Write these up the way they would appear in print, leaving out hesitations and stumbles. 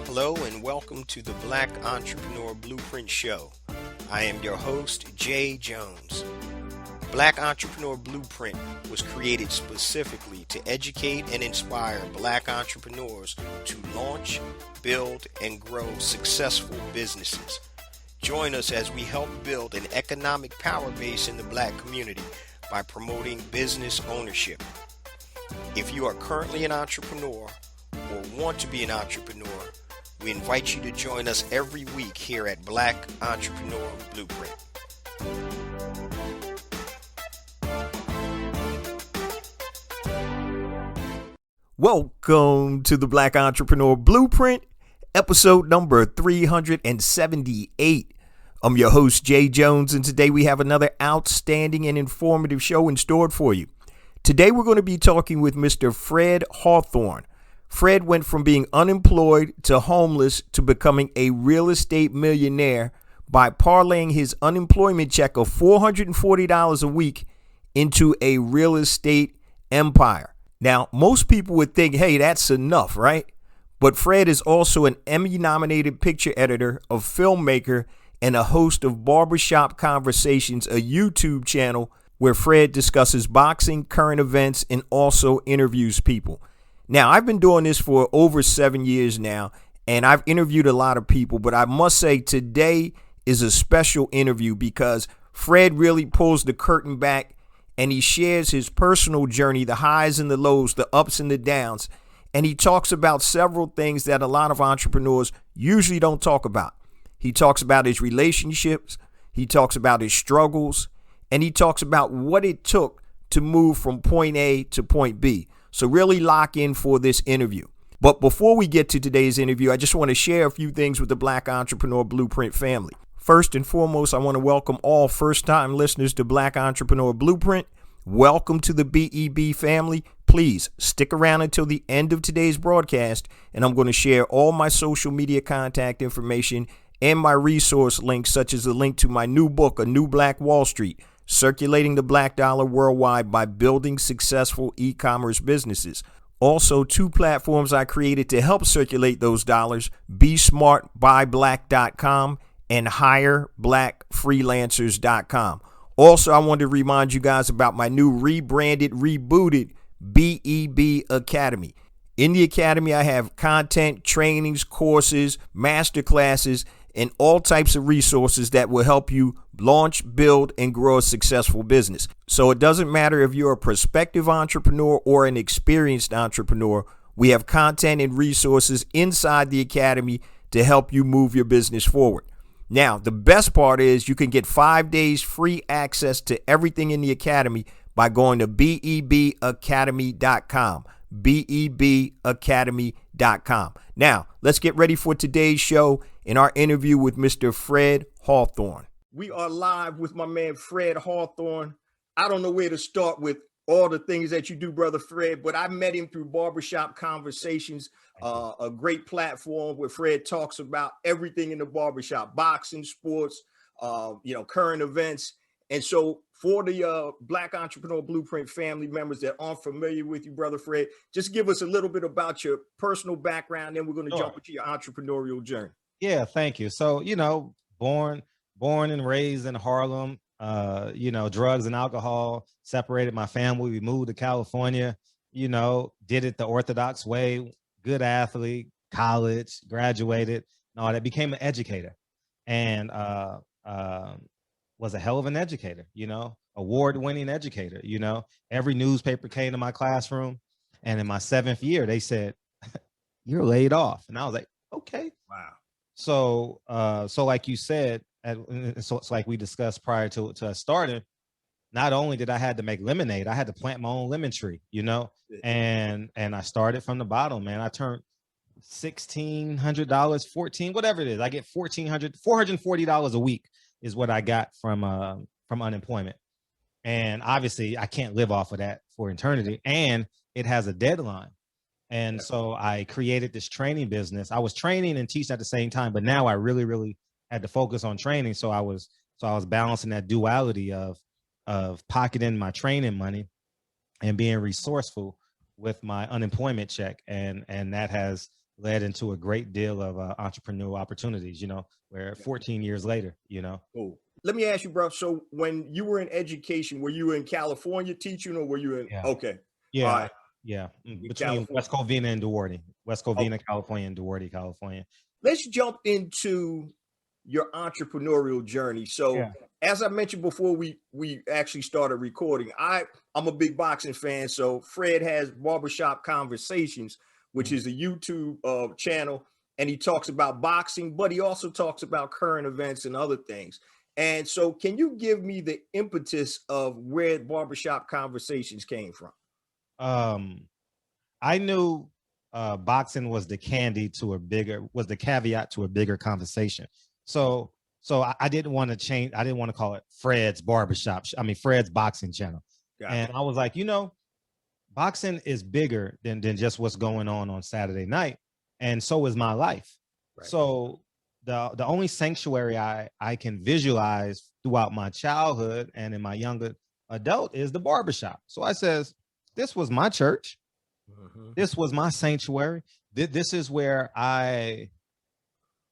Hello and welcome to the Black Entrepreneur Blueprint Show. I am your host, Jay Jones. Black Entrepreneur Blueprint was created specifically to educate and inspire Black entrepreneurs to launch, build, and grow successful businesses. Join us as we help build an economic power base in the Black community by promoting business ownership. If you are currently an entrepreneur or want to be an entrepreneur, we invite you to join us every week here at Black Entrepreneur Blueprint. Welcome to the Black Entrepreneur Blueprint, episode number 378. I'm your host, Jay Jones, and today we have another outstanding and informative show in store for you. Today we're going to be talking with Mr. Fred Hawthorne. Fred went from being unemployed to homeless to becoming a real estate millionaire by parlaying his unemployment check of $440 a week into a real estate empire. Now, most people would think, hey, that's enough, right? But Fred is also an Emmy-nominated picture editor, a filmmaker, and a host of Barbershop Conversations, a YouTube channel where Fred discusses boxing, current events, and also interviews people. Now, I've been doing this for over 7 years now, and I've interviewed a lot of people, but I must say today is a special interview because Fred really pulls the curtain back and he shares his personal journey, the highs and the lows, the ups and the downs, and he talks about several things that a lot of entrepreneurs usually don't talk about. He talks about his relationships, he talks about his struggles, and he talks about what it took to move from point A to point B. So really lock in for this interview. But before we get to today's interview, I just want to share a few things with the Black Entrepreneur Blueprint family. First and foremost, I want to welcome all first-time listeners to Black Entrepreneur Blueprint. Welcome to the BEB family. Please stick around until the end of today's broadcast, and I'm going to share all my social media contact information and my resource links, such as the link to my new book, A New Black Wall Street, Circulating the Black Dollar Worldwide by Building Successful E-Commerce Businesses. Also, 2 platforms I created to help circulate those dollars, BeSmartByBlack.com and HireBlackFreelancers.com. Also, I wanted to remind you guys about my new rebranded, rebooted BEB Academy. In the Academy, I have content, trainings, courses, masterclasses, and all types of resources that will help you launch, build, and grow a successful business. So it doesn't matter if you're a prospective entrepreneur or an experienced entrepreneur. We have content and resources inside the Academy to help you move your business forward. Now, the best part is you can get 5 days free access to everything in the Academy by going to bebacademy.com. bebacademy.com. Now, let's get ready for today's show in our interview with Mr. Fred Hawthorne. We are live with my man, Fred Hawthorne. I don't know where to start with all the things that you do, brother Fred, but I met him through Barbershop Conversations, a great platform where Fred talks about everything in the barbershop, boxing, sports, current events. And so for the Black Entrepreneur Blueprint family members that aren't familiar with you, brother Fred, just give us a little bit about your personal background, then we're going to jump into your entrepreneurial journey. Yeah, thank you. So, born and raised in Harlem, drugs and alcohol separated my family. We moved to California, did it the Orthodox way, good athlete, college, graduated, and all that, became an educator and was a hell of an educator, award-winning educator, every newspaper came to my classroom. And in my 7th year, they said, you're laid off. And I was like, okay. Wow. So like you said, so it's like we discussed prior to us starting, not only did I had to make lemonade, I had to plant my own lemon tree, and I started from the bottom, man. I turned $1,600, 14, whatever it is. I get $440 a week is what I got from unemployment. And obviously I can't live off of that for eternity. And it has a deadline. And so I created this training business. I was training and teaching at the same time, but now I really had to focus on training. So I was balancing that duality of pocketing my training money and being resourceful with my unemployment check. And that has led into a great deal of entrepreneurial opportunities, you know, where 14 years later, you know. Cool. Let me ask you, bro. So when you were in education, were you in California teaching, or were you in? Yeah. Okay. Yeah. All right. Yeah. In Between California. West Covina and Duarte. West Covina, Okay. California, and Duarte, California. Let's jump into your entrepreneurial journey. So as I mentioned before we actually started recording, I'm a big boxing fan. So Fred has Barbershop Conversations, which is a YouTube channel, and he talks about boxing, but he also talks about current events and other things. And so can you give me the impetus of where Barbershop Conversations came from? I knew boxing was the caveat to a bigger conversation. So I didn't want to change. I didn't want to call it Fred's Barbershop. I mean, Fred's Boxing Channel. Gotcha. And I was like, you know, boxing is bigger than just what's going on Saturday night. And so is my life. Right. So the only sanctuary I can visualize throughout my childhood and in my younger adult is the barbershop. So I says, this was my church. This was my sanctuary. This is where I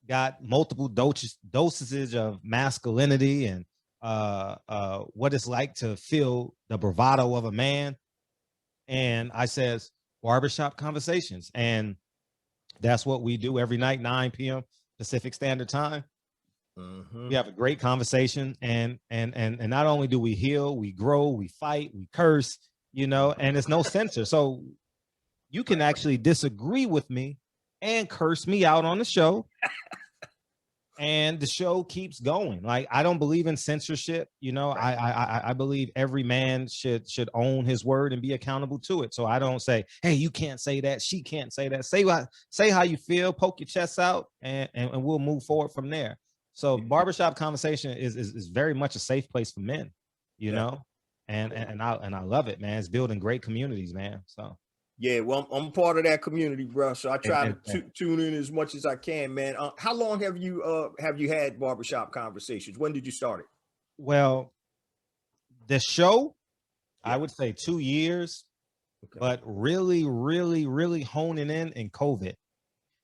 got multiple dosages of masculinity and what it's like to feel the bravado of a man. And I says, Barbershop Conversations. And that's what we do every night, 9 p.m. Pacific Standard Time. We have a great conversation. And not only do we heal, we grow, we fight, we curse, you know, and it's no censor. So you can actually disagree with me and curse me out on the show. And the show keeps going. Like, I don't believe in censorship. You know, I believe every man should own his word and be accountable to it. So I don't say, hey, you can't say that. She can't say that. Say how you feel, poke your chest out, and we'll move forward from there. So Barbershop Conversation is very much a safe place for men, you know, and I love it, man. It's building great communities, man. So. Yeah, well, I'm part of that community, bro. So I try to tune in as much as I can, man. How long have you had Barbershop Conversations? When did you start it? Well, the show, I would say 2 years, but really honing in COVID,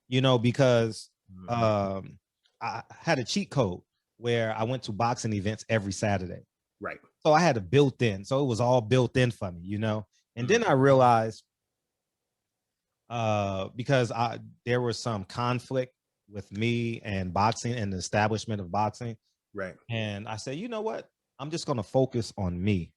you know, because I had a cheat code where I went to boxing events every Saturday. Right. So I had it built in. So it was all built in for me, you know. And then I realized because there was some conflict with me and boxing and the establishment of boxing. Right. And I said, you know what? I'm just going to focus on me.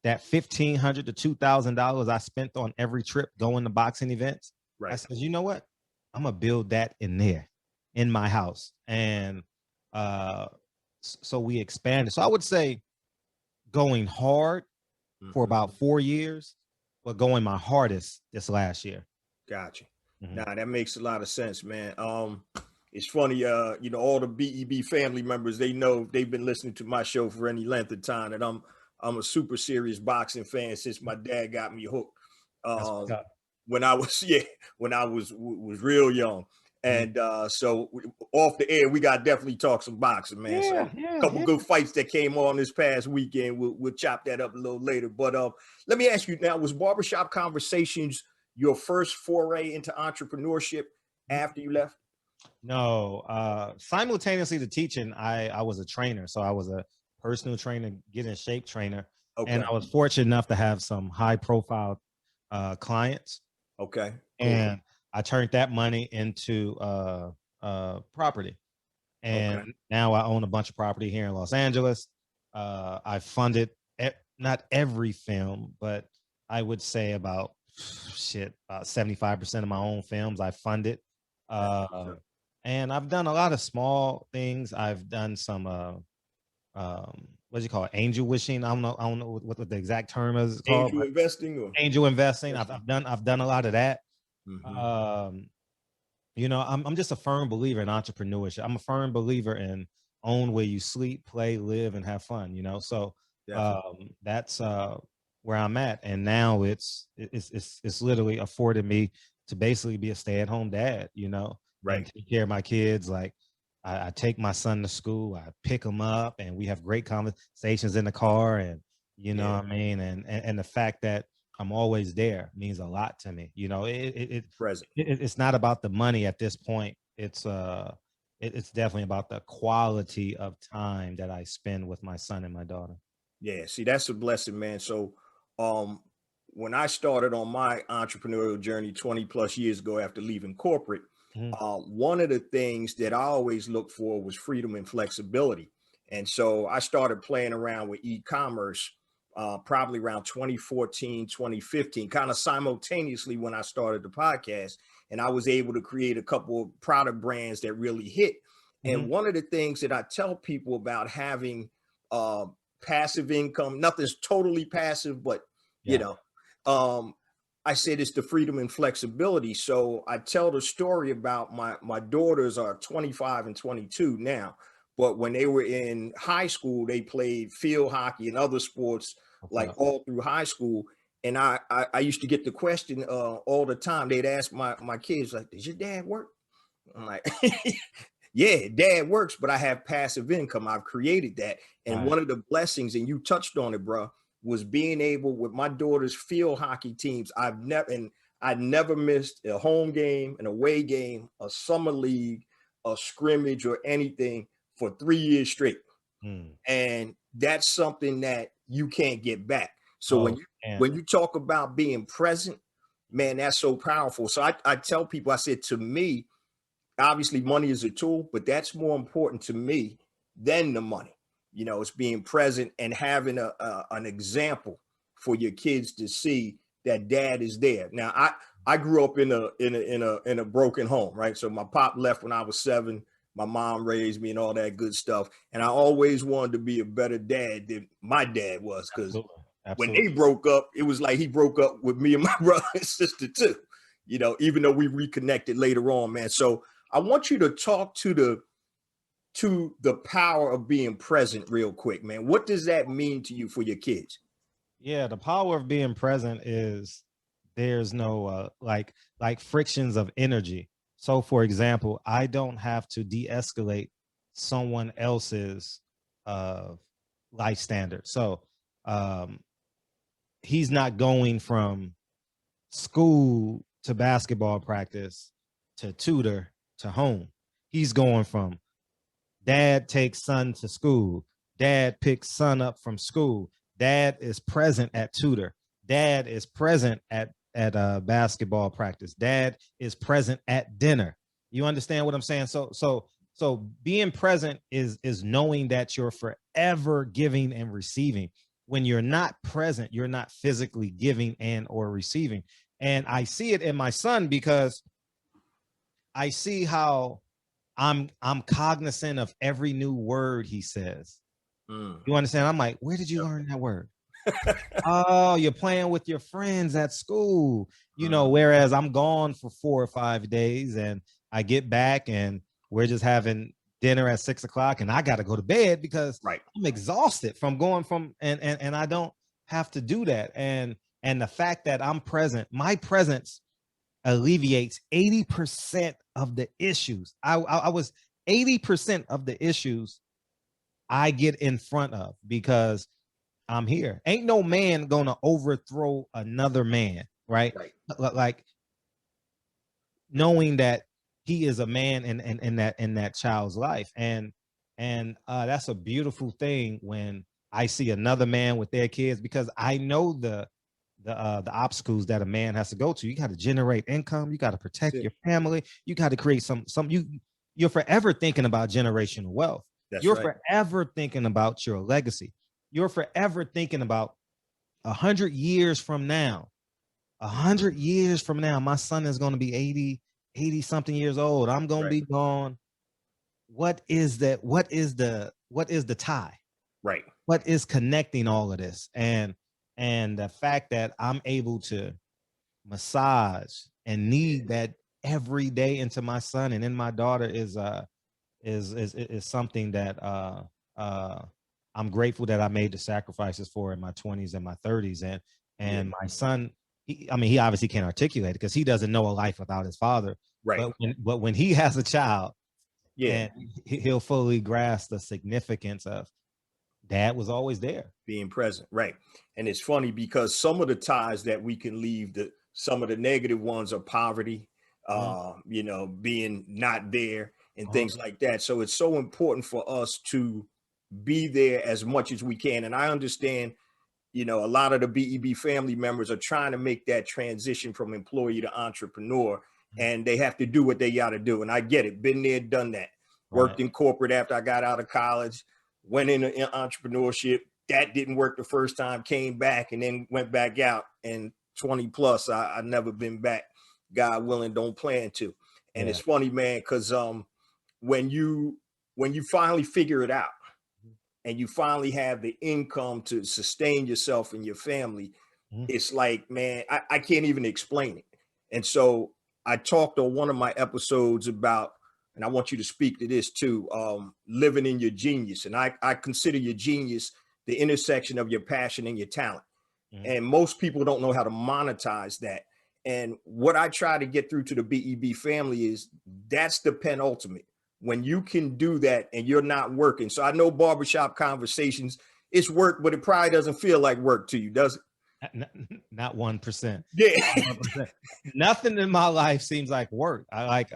That $1,500 to $2,000 I spent on every trip going to boxing events. Right. I said, you know what? I'm going to build that in there, in my house. And so we expanded. So I would say going hard for about 4 years, but going my hardest this last year. Gotcha. Nah, that makes a lot of sense, man. It's funny, you know, all the BEB family members, they know they've been listening to my show for any length of time, and I'm a super serious boxing fan since my dad got me hooked. When I was real young. And so off the air, we got definitely talk some boxing, man. A couple good fights that came on this past weekend. We'll chop that up a little later. But let me ask you now, was Barbershop Conversations your first foray into entrepreneurship after you left? No, simultaneously to teaching, I was a trainer. So I was a personal trainer, get in shape trainer. Okay. And I was fortunate enough to have some high profile clients. Okay. And I turned that money into property. And now I own a bunch of property here in Los Angeles. I funded not every film, but I would say about 75% of my own films I funded. And I've done a lot of small things. I've done some what do you call it? Angel wishing. I don't know what the exact term is called. Angel investing or angel investing. I've done a lot of that. You know, I'm just a firm believer in entrepreneurship. I'm a firm believer in own where you sleep, play, live, and have fun, you know. So that's where I'm at. And now it's literally afforded me to basically be a stay-at-home dad, you know, and Right. take care of my kids. Like I take my son to school, I pick him up, and we have great conversations in the car. And you know Yeah. what I mean? And the fact that I'm always there means a lot to me. You know, Present. it's not about the money at this point. It's definitely about the quality of time that I spend with my son and my daughter. Yeah, see, that's a blessing, man. So, um, when I started on my entrepreneurial journey 20 plus years ago after leaving corporate, Mhm. one of the things that I always looked for was freedom and flexibility. And so I started playing around with e-commerce probably around 2014, 2015, kind of simultaneously when I started the podcast. And I was able to create a couple of product brands that really hit. And Mhm. one of the things that I tell people about having uh, passive income, nothing's totally passive, but you Yeah. know, um, I said it's the freedom and flexibility. So I tell the story about my daughters are 25 and 22 now, but when they were in high school, they played field hockey and other sports like Okay. all through high school. And I used to get the question all the time. They'd ask my kids like, "Does your dad work?" I'm like, yeah, dad works, but I have passive income. I've created that. And Right. one of the blessings, and you touched on it, bro, was being able with my daughter's field hockey teams. I never missed a home game, an away game, a summer league, a scrimmage, or anything for 3 years straight. Mm. And that's something that you can't get back. So Oh, and when you talk about being present, man, that's so powerful. So I tell people, I said, to me, obviously money is a tool, but that's more important to me than the money. You know, it's being present and having an example for your kids to see that dad is there. Now, I grew up in a broken home, right? So my pop left when I was 7. My mom raised me and all that good stuff, and I always wanted to be a better dad than my dad was, because absolutely, when absolutely. they broke up, it was like he broke up with me and my brother and sister too. You know, even though we reconnected later on, man. So I want you to talk to the power of being present real quick, man. What does that mean to you for your kids? Yeah, the power of being present is there's no like frictions of energy. So for example, I don't have to de-escalate someone else's uh life standard. So um he's not going from school to basketball practice to tutor to home. He's going from dad takes son to school, dad picks son up from school, dad is present at tutor, dad is present at basketball practice, dad is present at dinner. You understand what I'm saying? So being present is knowing that you're forever giving and receiving. When you're not present, you're not physically giving and or receiving. And I see it in my son because I see how I'm cognizant of every new word he says. Mm. You understand? I'm like, where did you learn that word? Oh, you're playing with your friends at school. You know, Mm. whereas I'm gone for 4 or 5 days and I get back and we're just having dinner at 6 o'clock and I got to go to bed because Right. I'm exhausted from going from and I don't have to do that. And the fact that I'm present, my presence alleviates 80% of the issues. I was 80% of the issues I get in front of because I'm here. Ain't no man gonna overthrow another man, right? Right. Like knowing that he is a man in that child's life, and that's a beautiful thing when I see another man with their kids because I know the obstacles that a man has to go to. You got to generate income. You got to That's protect it. your family. You got to create you're forever thinking about generational wealth. That's You're right. forever thinking about your legacy. You're forever thinking about 100 years from now. 100 years from now, my son is going to be 80 something years old. I'm going to Right. be gone. What is that? What is the tie? Right. What is connecting all of this? And the fact that I'm able to massage and need that every day into my son and in my daughter is something that uh I'm grateful that I made the sacrifices for in my 20s and my 30s. And Yeah. my son he obviously can't articulate it because he doesn't know a life without his father. Right. But when he has a child, Yeah. and he'll fully grasp the significance of dad was always there. Being present. Right. And it's funny because some of the ties that we can leave, some of the negative ones are poverty, you know, being not there and things like that. So it's so important for us to be there as much as we can. And I understand, you know, a lot of the BEB family members are trying to make that transition from employee to entrepreneur, and they have to do what they got to do. And I get it. Been there, done that. Worked in corporate after I got out of college, went into entrepreneurship. That didn't work the first time, came back and then went back out. And 20 plus, I never been back. God willing, don't plan to. And it's funny, man, because when you finally figure it out, and you finally have the income to sustain yourself and your family, it's like, man, I can't even explain it. And so I talked on one of my episodes about, and I want you to speak to this too, living in your genius. And I consider your genius the intersection of your passion and your talent. And most people don't know how to monetize that. And what I try to get through to the BEB family is that's the penultimate. When you can do that and you're not working. So I know barbershop conversations, it's work, but it probably doesn't feel like work to you, does it? Not 1%. Yeah. 1%. Nothing in my life seems like work. I like,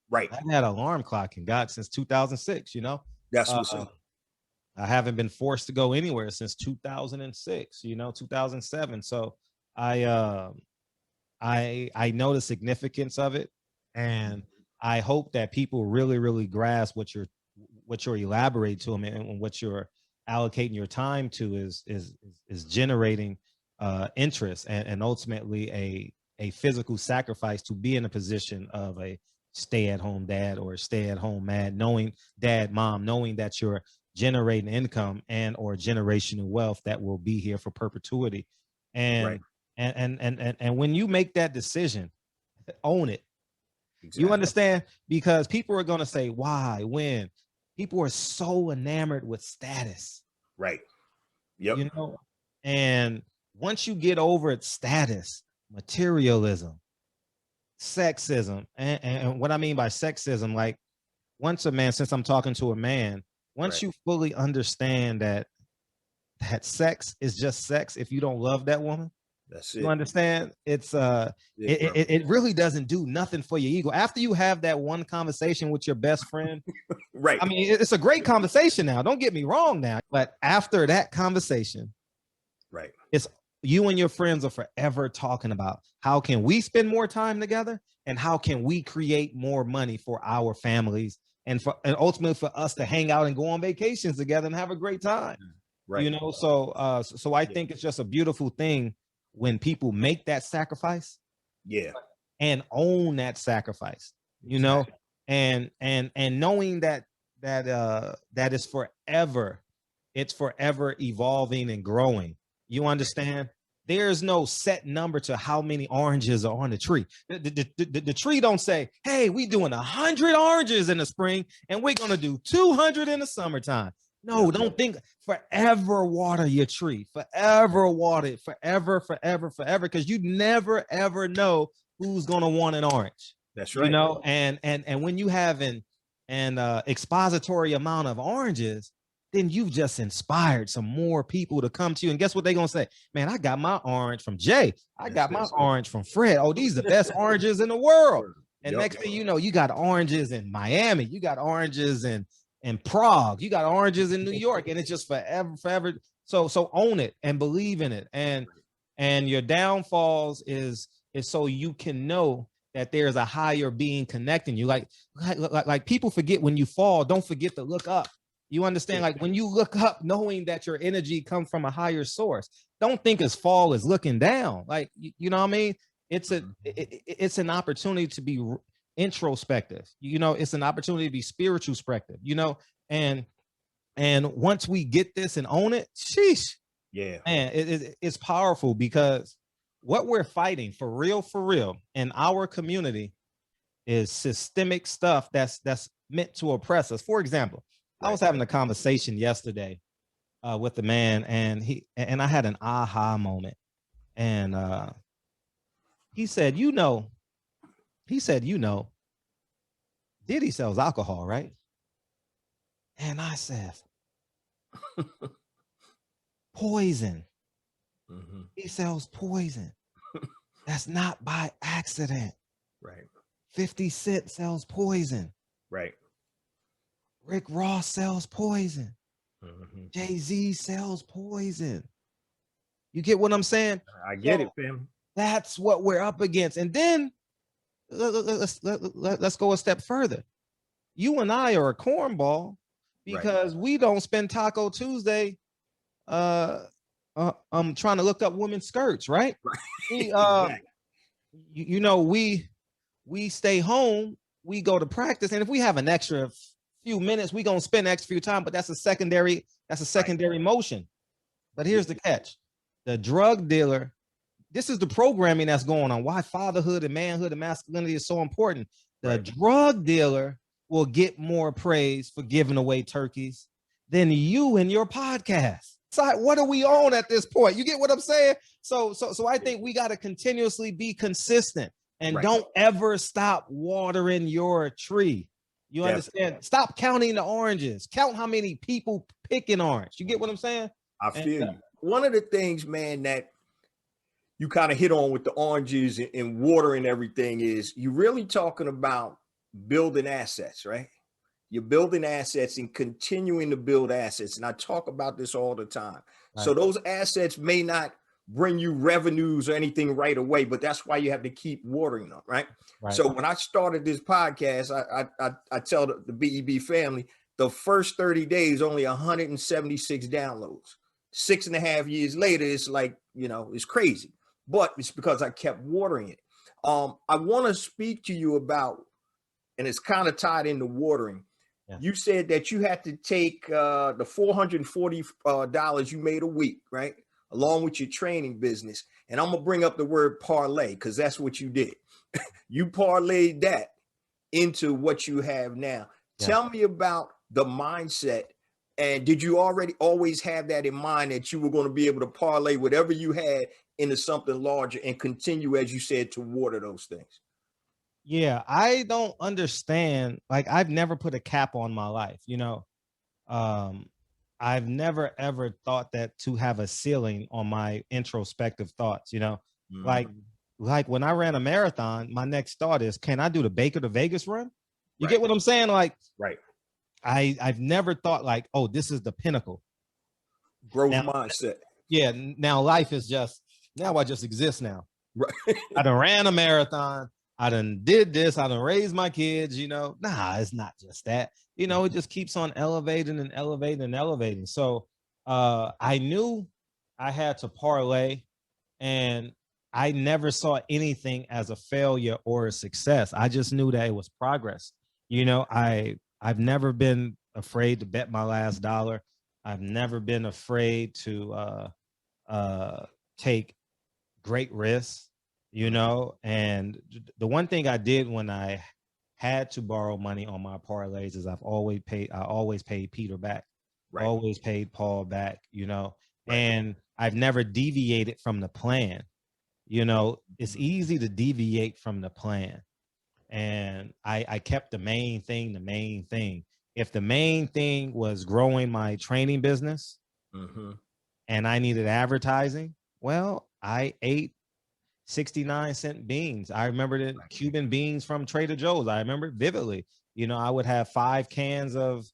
right. I've had an alarm clock in God since 2006, you know? That's what's up. I haven't been forced to go anywhere since 2006, you know, 2007. So I know the significance of it. And I hope that people really, really grasp what you're elaborating to them, and what you're allocating your time to is generating interest and ultimately a physical sacrifice to be in a position of a stay-at-home dad or stay-at-home mom, knowing that you're generating income and or generational wealth that will be here for perpetuity. And and when you make that decision, own it. Exactly. You understand? Because people are going to say, why, when? People are so enamored with status. Right. Yep. You know, and once you get over its status, materialism, sexism, and what I mean by sexism, like once a man, since I'm talking to a man, once you fully understand that sex is just sex, if you don't love that woman, that's it. You understand? It's it really doesn't do nothing for your ego. After you have that one conversation with your best friend, right? I mean, it's a great conversation now. Don't get me wrong now, but after that conversation, right, it's you and your friends are forever talking about how can we spend more time together and how can we create more money for our families and ultimately for us to hang out and go on vacations together and have a great time. Right. You know, so I think it's just a beautiful thing when people make that sacrifice, and own that sacrifice, you know, and knowing that is forever, it's forever evolving and growing. You understand? There's no set number to how many oranges are on the tree. The tree don't say, hey, we doing 100 oranges in the spring and we're gonna do 200 in the summertime. No, don't think. Forever water your tree. Forever water it. Forever, because you never ever know who's gonna want an orange. That's right. You know, and when you have an expository amount of oranges, then you've just inspired some more people to come to you. And guess what they're gonna say? Man, I got my orange from Jay. I got my orange from Fred. Oh, these are the best oranges in the world. And next thing you know, you got oranges in Miami. You got oranges in Prague, you got oranges in New York, and it's just forever. So own it and believe in it. And your downfalls is so you can know that there's a higher being connecting you. Like people forget when you fall, don't forget to look up. You understand? Like when you look up, knowing that your energy comes from a higher source, don't think as fall is looking down. Like, you know what I mean? It's an opportunity to be introspective, you know, it's an opportunity to be spiritual perspective, you know, and once we get this and own it, sheesh, man, it's powerful, because what we're fighting for real in our community is systemic stuff that's meant to oppress us. For example, I was having a conversation yesterday with a man, and I had an aha moment, and He said, Diddy sells alcohol, right? And I said, poison. Mm-hmm. He sells poison. That's not by accident. Right. 50 Cent sells poison. Right. Rick Ross sells poison. Mm-hmm. Jay-Z sells poison. You get what I'm saying? I get it, fam. That's what we're up against. And then let's go a step further. You and I are a cornball because we don't spend Taco Tuesday trying to look up women's skirts, right? We Exactly. we stay home, we go to practice, and if we have an extra few minutes, we gonna spend extra few time, but that's a secondary motion. But here's the catch: the drug dealer. This is the programming that's going on. Why fatherhood and manhood and masculinity is so important. The drug dealer will get more praise for giving away turkeys than you and your podcast. So what are we on at this point? You get what I'm saying? So I think we got to continuously be consistent and don't ever stop watering your tree. You understand? Stop counting the oranges. Count how many people pick an orange. You get what I'm saying? I feel you. One of the things, man, that you kind of hit on with the oranges and water and everything is you're really talking about building assets, right? You're building assets and continuing to build assets. And I talk about this all the time. Right. So those assets may not bring you revenues or anything right away, but that's why you have to keep watering them, right? So when I started this podcast, I tell the BEB family, the first 30 days, only 176 downloads. 6.5 years later, it's like, it's crazy. But it's because I kept watering it. I want to speak to you about, and it's kind of tied into watering. Yeah. You said that you had to take the $440 you made a week, right? Along with your training business. And I'm going to bring up the word parlay because that's what you did. You parlayed that into what you have now. Yeah. Tell me about the mindset. And did you always have that in mind that you were going to be able to parlay whatever you had into something larger and continue, as you said, to water those things? Yeah, I don't understand. Like, I've never put a cap on my life, I've never ever thought that to have a ceiling on my introspective thoughts, mm-hmm. like when I ran a marathon, my next thought is, can I do the Baker to Vegas run? You get what I'm saying? Like, I've never thought like, oh, this is the pinnacle. Growth mindset. Yeah. Now life is now I just exist now. Right. I done ran a marathon. I done did this. I done raised my kids, Nah, it's not just that. It just keeps on elevating and elevating and elevating. So I knew I had to parlay, and I never saw anything as a failure or a success. I just knew that it was progress. I've never been afraid to bet my last dollar. I've never been afraid to take great risks, and the one thing I did when I had to borrow money on my parlays is I always paid Peter back, always paid Paul back, and I've never deviated from the plan. It's easy to deviate from the plan. And I kept the main thing. If the main thing was growing my training business, mm-hmm. and I needed advertising, well, I ate 69-cent beans. I remember the Cuban beans from Trader Joe's. I remember it vividly. I would have 5 cans of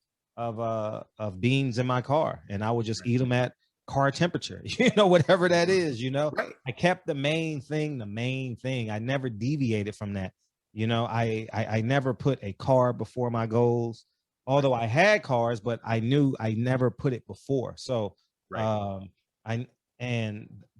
beans in my car, and I would just eat them at car temperature, whatever that is, I kept the main thing. I never deviated from that. I never put a car before my goals, although I had cars, but I knew I never put it before. So, and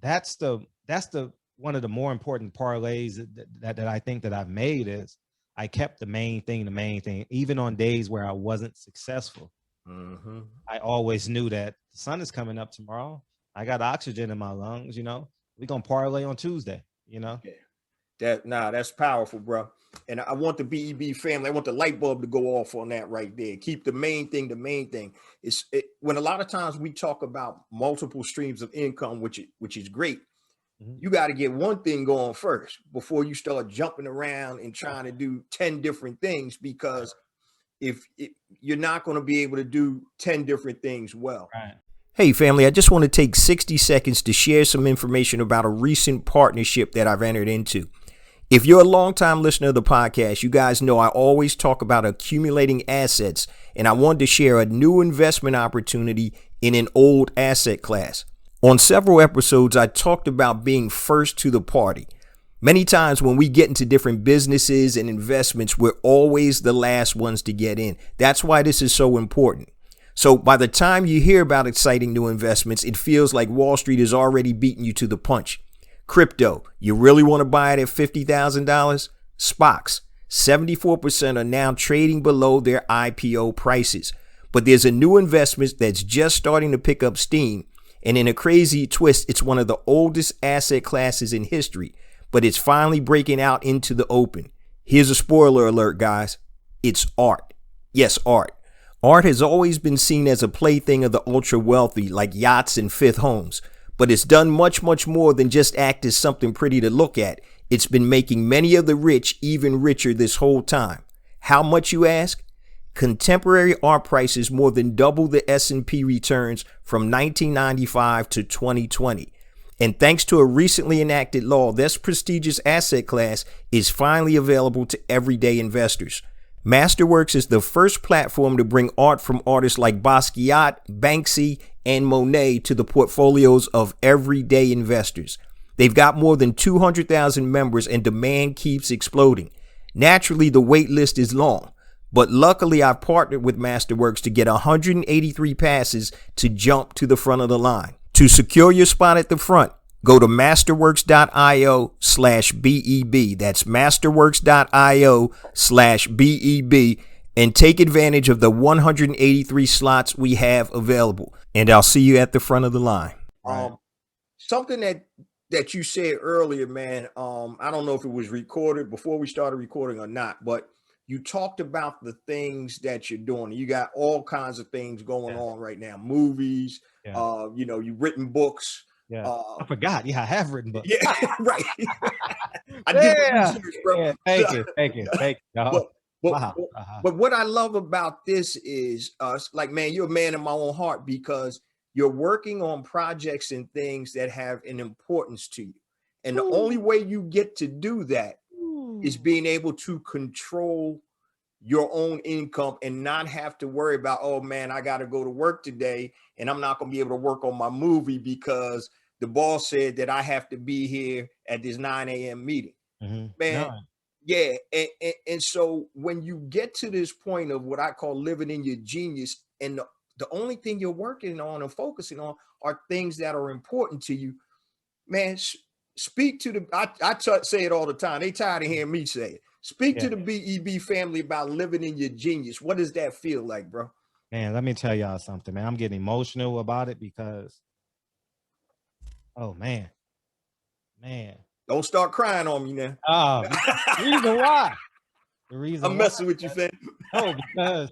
that's the one of the more important parlays that I think that I've made is I kept the main thing, even on days where I wasn't successful. Mm-hmm. I always knew that the sun is coming up tomorrow. I got oxygen in my lungs, we're going to parlay on Tuesday, Yeah. That's powerful, bro. And I want the BEB family, I want the light bulb to go off on that right there. Keep the main thing. When a lot of times we talk about multiple streams of income, which is great, you got to get one thing going first before you start jumping around and trying to do 10 different things, because if you're not going to be able to do 10 different things well. Right. Hey, family, I just want to take 60 seconds to share some information about a recent partnership that I've entered into. If you're a longtime listener of the podcast, you guys know I always talk about accumulating assets, and I wanted to share a new investment opportunity in an old asset class. On several episodes, I talked about being first to the party. Many times when we get into different businesses and investments, we're always the last ones to get in. That's why this is so important. So by the time you hear about exciting new investments, it feels like Wall Street has already beaten you to the punch. Crypto, you really want to buy it at $50,000? SPOCs, 74% are now trading below their IPO prices. But there's a new investment that's just starting to pick up steam. And in a crazy twist, it's one of the oldest asset classes in history, but it's finally breaking out into the open. Here's a spoiler alert, guys. It's art. Yes, art. Art has always been seen as a plaything of the ultra wealthy, like yachts and fifth homes, but it's done much, much more than just act as something pretty to look at. It's been making many of the rich even richer this whole time. How much, you ask? Contemporary art prices more than double the S&P returns from 1995 to 2020. And thanks to a recently enacted law, this prestigious asset class is finally available to everyday investors. Masterworks is the first platform to bring art from artists like BASQUIAT, BANKSY, and MONET to the portfolios of everyday investors. They've got more than 200,000 members and demand keeps exploding. Naturally, the wait list is long, but luckily I've partnered with Masterworks to get 183 passes to jump to the front of the line. To secure your spot at the front, go to masterworks.io/BEB. That's masterworks.io/BEB and take advantage of the 183 slots we have available. And I'll see you at the front of the line. Something that you said earlier, man, I don't know if it was recorded before we started recording or not, but you talked about the things that you're doing. You got all kinds of things going on right now, movies, you've written books. Yeah, I forgot. Yeah, I have written books. Yeah, right. I did research, bro. Yeah, thank you. But Wow. But what I love about this is, like, man, you're a man in my own heart because you're working on projects and things that have an importance to you. And the only way you get to do that is being able to control your own income and not have to worry about, oh man, I got to go to work today and I'm not going to be able to work on my movie because the boss said that I have to be here at this 9 a.m. meeting. Man, no. Yeah. And so when you get to this point of what I call living in your genius, and the only thing you're working on and focusing on are things that are important to you, man, speak to the, I say it all the time. They tired of hearing me say it. Speak to the BEB family about living in your genius. What does that feel like, bro? Man, let me tell y'all something, man. I'm getting emotional about it because, oh, man. Don't start crying on me now. Reason why. The reason I'm messing with you, fam. No, because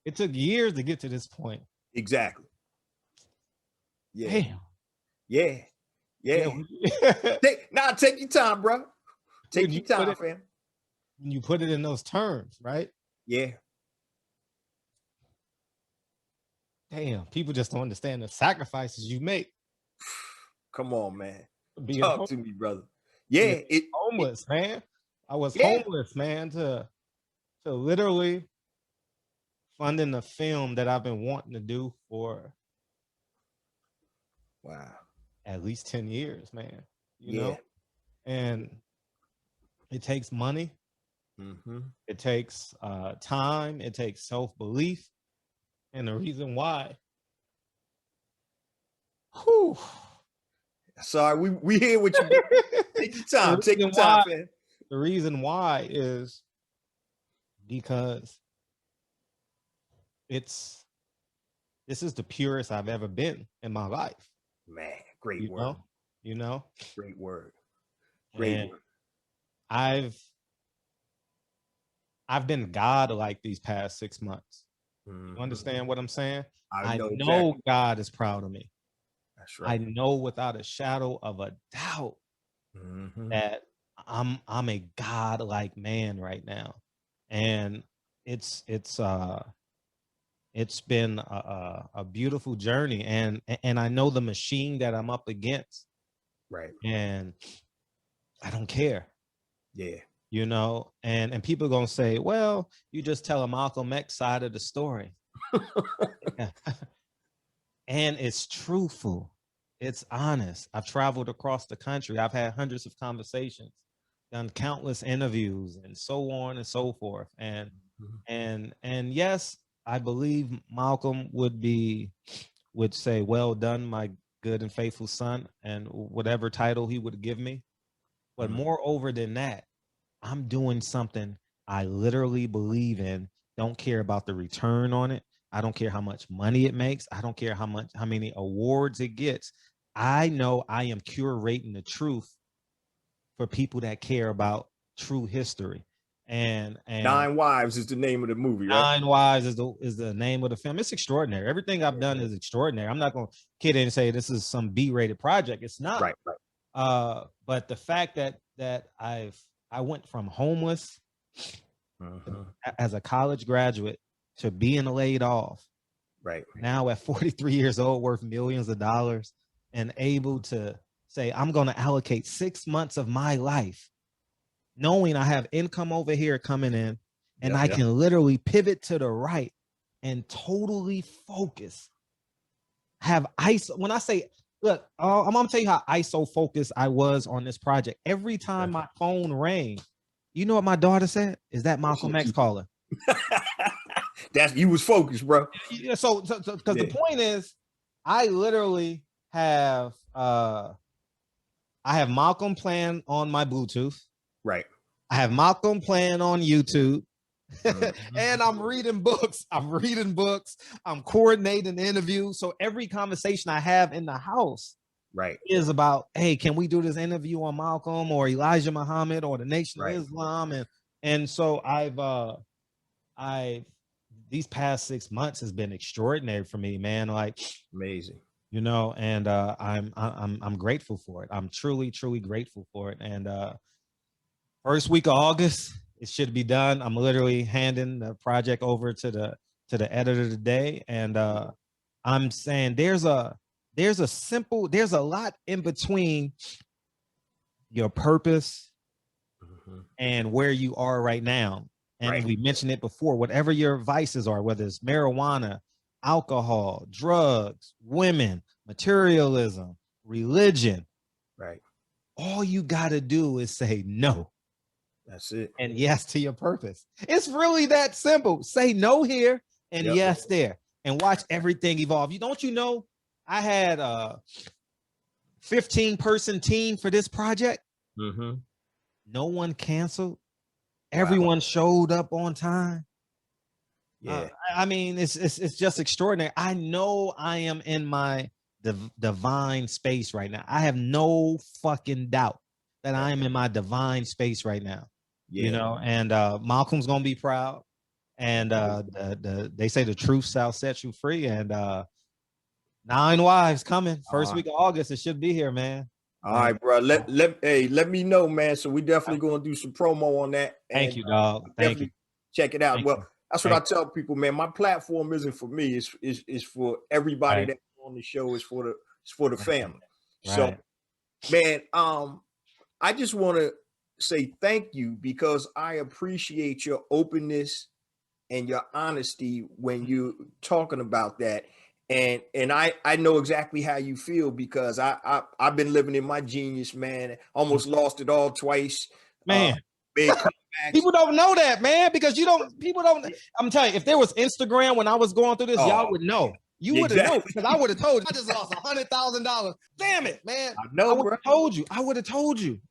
it took years to get to this point. Exactly. Yeah. Damn. Yeah. Take your time, bro. Take your time, fam. When you put it in those terms, right? Yeah. Damn, people just don't understand the sacrifices you make. Come on, man. Talk to me, brother. Yeah, homeless, man. I was homeless, man, to literally funding the film that I've been wanting to do for at least 10 years, man. You know? And it takes money. It takes time. It takes self-belief. And the reason why. Sorry, we hear what you do. Take your time. Take your time, man. The reason why is because this is the purest I've ever been in my life. Man, great word. You know? Great word. Great word. I've been God-like these past 6 months. You understand what I'm saying? I know exactly. God is proud of me. I know without a shadow of a doubt that I'm a godlike man right now. And it's been a beautiful journey, and I know the machine that I'm up against. Right. And I don't care. Yeah. You know, and people are gonna say, well, you just tell a Malcolm X side of the story. And it's truthful. It's honest. I've traveled across the country. I've had hundreds of conversations, done countless interviews, and so on and so forth. And yes, I believe Malcolm would say, well done, my good and faithful son, and whatever title he would give me. But moreover than that, I'm doing something I literally believe in. Don't care about the return on it. I don't care how much money it makes. I don't care how many awards it gets. I know I am curating the truth for people that care about true history. And Nine Wives is the name of the movie, right? Nine Wives is the name of the film. It's extraordinary. Everything I've done is extraordinary. I'm not going to kid in and say this is some B-rated project. It's not. Right. But the fact that I went from homeless as a college graduate to being laid off. Right. Now at 43 years old, worth millions of dollars, and able to say, I'm going to allocate 6 months of my life, knowing I have income over here coming in, and I can literally pivot to the right and totally focus. Have ISO. When I say, look, I'm going to tell you how ISO focused I was on this project. Every time my phone rang, you know what my daughter said? Is that Malcolm X calling? That's, you was focused, bro. Yeah, so because the point is, I literally have I have Malcolm playing on my Bluetooth. Right. I have Malcolm playing on YouTube. And I'm reading books. I'm coordinating interviews. So every conversation I have in the house is about, hey, can we do this interview on Malcolm or Elijah Muhammad or the Nation of Islam? And so I've these past 6 months has been extraordinary for me, man. Like, amazing, you know, and I'm grateful for it. I'm truly grateful for it. And first week of August, it should be done. I'm literally handing the project over to the editor today, and I'm saying there's a lot in between your purpose and where you are right now. And we mentioned it before, whatever your vices are, whether it's marijuana, alcohol, drugs, women, materialism, religion, all you got to do is say no. That's it. And yes to your purpose. It's really that simple. Say no here and yes there, and watch everything evolve. Don't you know, I had a 15-person team for this project. No one canceled. Everyone showed up on time. I mean, it's just extraordinary. I know I am in my divine space right now. I have no fucking doubt that I am in my divine space right now. You know, and Malcolm's gonna be proud. And they say the truth shall set you free. And 9 Wives coming first week of August. It should be here, man. All right, bro. Let me know, man. So we definitely gonna do some promo on that. Thank you, dog. Thank you. Check it out. Well, that's what I tell people, man. My platform isn't for me. It's for everybody that's on the show. It's for the family. So, man, I just want to say thank you, because I appreciate your openness and your honesty when you're talking about that. And I know exactly how you feel, because I've been living in my genius, man. Almost lost it all twice. Man, people don't know that, man, because people don't. I'm telling you, if there was Instagram when I was going through this, y'all would know. You would have known, because I would have told you. I just lost $100,000. Damn it, man. I know, I would have told you. I would have told you,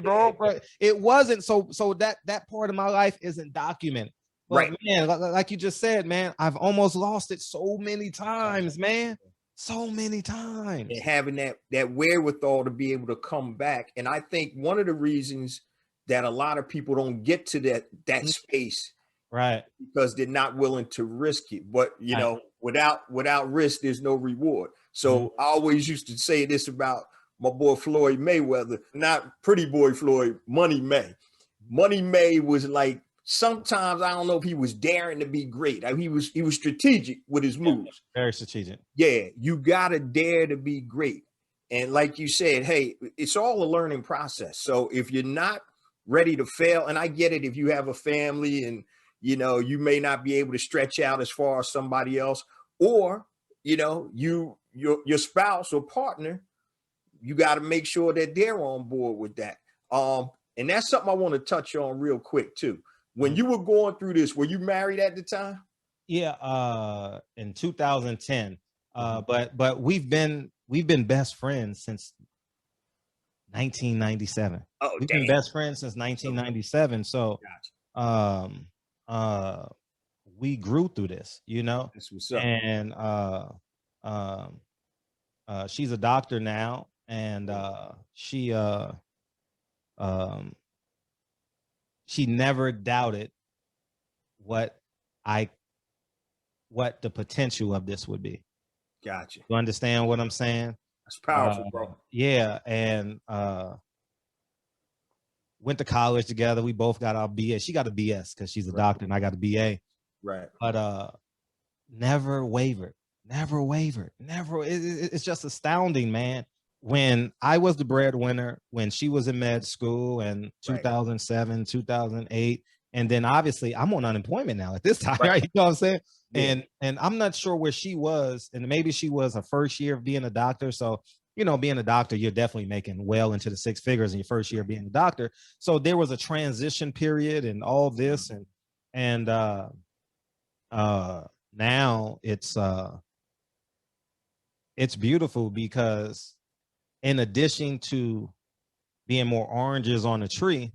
dog. But it wasn't. So that part of my life isn't documented. But man, like you just said, man, I've almost lost it so many times, man. So many times. And having that wherewithal to be able to come back. And I think one of the reasons that a lot of people don't get to that space, because they're not willing to risk it. But you know, without risk, there's no reward. So I always used to say this about my boy Floyd Mayweather, not Pretty Boy Floyd, Money May. Money May was like, sometimes I don't know if he was daring to be great. He was strategic with his moves. Very strategic. Yeah, you gotta dare to be great. And like you said, hey, it's all a learning process. So if you're not ready to fail, and I get it, if you have a family and you may not be able to stretch out as far as somebody else, or your spouse or partner, you got to make sure that they're on board with that. And that's something I want to touch on real quick too. When you were going through this, were you married at the time? Yeah, in 2010. But we've been best friends since 1997. Oh, we've damn. been best friends since 1997. So, we grew through this, That's what's up. And she's a doctor now, and she never doubted what the potential of this would be. Gotcha. You understand what I'm saying? That's powerful, bro. Yeah, and went to college together. We both got our BA. She got a BS because she's a doctor, and I got a BA. Right. But never wavered. Never. It's just astounding, man. When I was the breadwinner, when she was in med school in 2007, 2008, and then obviously I'm on unemployment now at this time, right? You know what I'm saying? Yeah. And I'm not sure where she was, and maybe she was her first year of being a doctor. So, being a doctor, you're definitely making well into the six figures in your first year of being a doctor. So there was a transition period and all this, and now it's beautiful because in addition to being more oranges on a tree,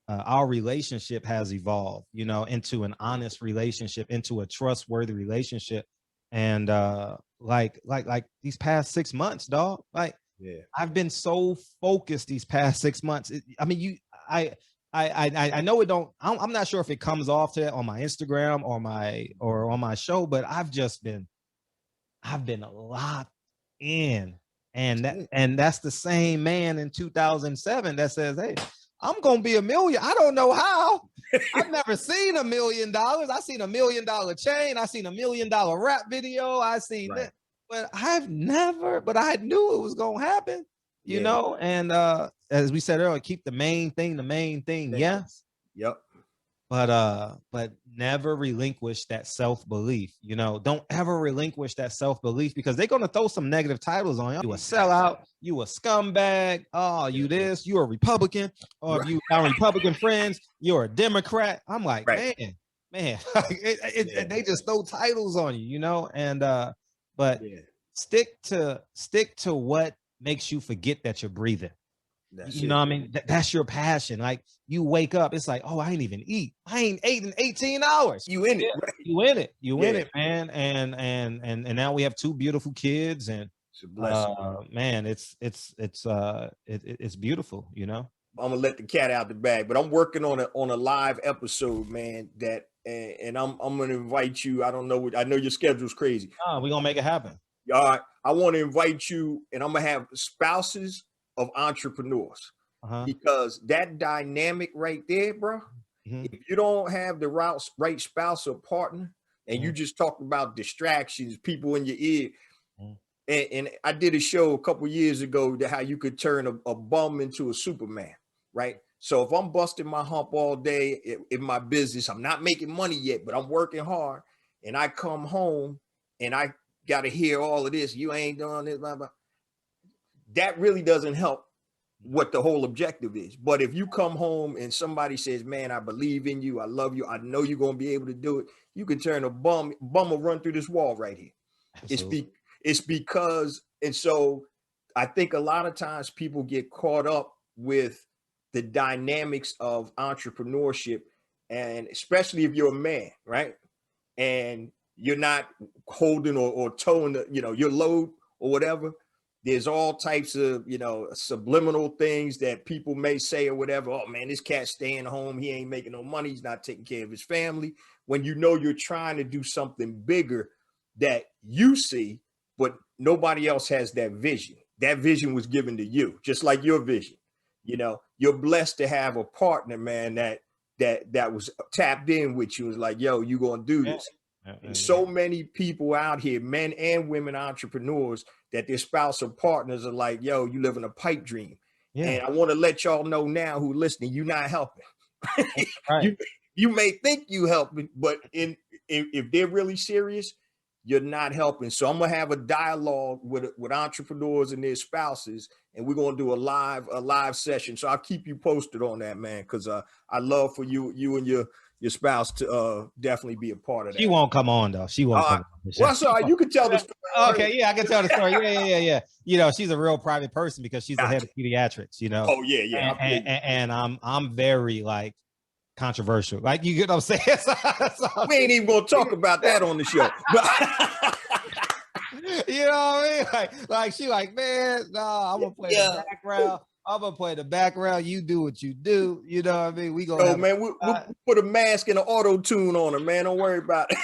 our relationship has evolved, into an honest relationship, into a trustworthy relationship. And like these past 6 months, dog, I've been so focused these past 6 months. I know it don't, I'm not sure if it comes off to on my Instagram or on my show, but I've been locked in. And that's the same man in 2007 that says, hey, I'm going to be a million. I don't know how. I've never seen $1 million. I seen $1 million chain. I seen $1 million rap video. I seen that, but I knew it was going to happen, you know? And as we said earlier, keep the main thing. Yes. Yep. But never relinquish that self-belief. Don't ever relinquish that self-belief, because they're going to throw some negative titles on you. You a sellout, you a scumbag, oh, you this, you're a Republican, or if you got Republican friends, you're a Democrat. I'm like, man, they just throw titles on you, and but stick to what makes you forget that you're breathing. What I mean? That's your passion. Like, you wake up, it's like, oh, I ain't even eat. I ain't ate in 18 hours. You in it. Right? You in it, man. And now we have 2 beautiful kids, and it's a blessing. Man, it's beautiful, I'm gonna let the cat out the bag, but I'm working on a live episode, man, and I'm gonna invite you. I don't know I know your schedule's crazy. We're gonna make it happen. All right. I want to invite you, and I'm gonna have spouses of entrepreneurs, because that dynamic right there, bro, if you don't have the right spouse or partner, and you just talked about distractions, people in your ear, and I did a show a couple years ago how you could turn a bum into a Superman, right? So if I'm busting my hump all day in my business, I'm not making money yet, but I'm working hard, and I come home and I got to hear all of this, you ain't doing this, blah, blah. That really doesn't help what the whole objective is. But if you come home and somebody says, man, I believe in you, I love you, I know you're going to be able to do it, you can turn a bum will run through this wall right here. It's because, and so I think a lot of times people get caught up with the dynamics of entrepreneurship, and especially if you're a man, right? And you're not holding or towing your load or whatever. There's all types of, subliminal things that people may say or whatever. Oh, man, this cat's staying home. He ain't making no money. He's not taking care of his family. When you're trying to do something bigger, that you see, but nobody else has that vision. That vision was given to you, just like your vision. You know, you're blessed to have a partner, man, that was tapped in with you. Was like, yo, you gonna do this. And so many people out here, men and women entrepreneurs, that their spouse or partners are like, yo, you living a pipe dream. And I want to let y'all know now who listening, you're not helping. Right. You may think you helping, but if they're really serious, you're not helping. So I'm gonna have a dialogue with entrepreneurs and their spouses, and we're gonna do a live session. So I'll keep you posted on that, man, because I love for you and your spouse to definitely be a part of that. She won't come on though. She won't come on. Well, sorry, you can tell the story. Okay, yeah, I can tell the story. Yeah. You know, she's a real private person because she's the head of pediatrics. You know. Oh yeah. And I'm very like controversial. Like, you get what I'm saying? So, we ain't even gonna talk about that on the show. You know what I mean? Like she like, man, nah, I'm gonna play the background. I'm gonna play the background. You do what you do. You know what I mean? We go. Man, we'll put a mask and an auto tune on her, man. Don't worry about it.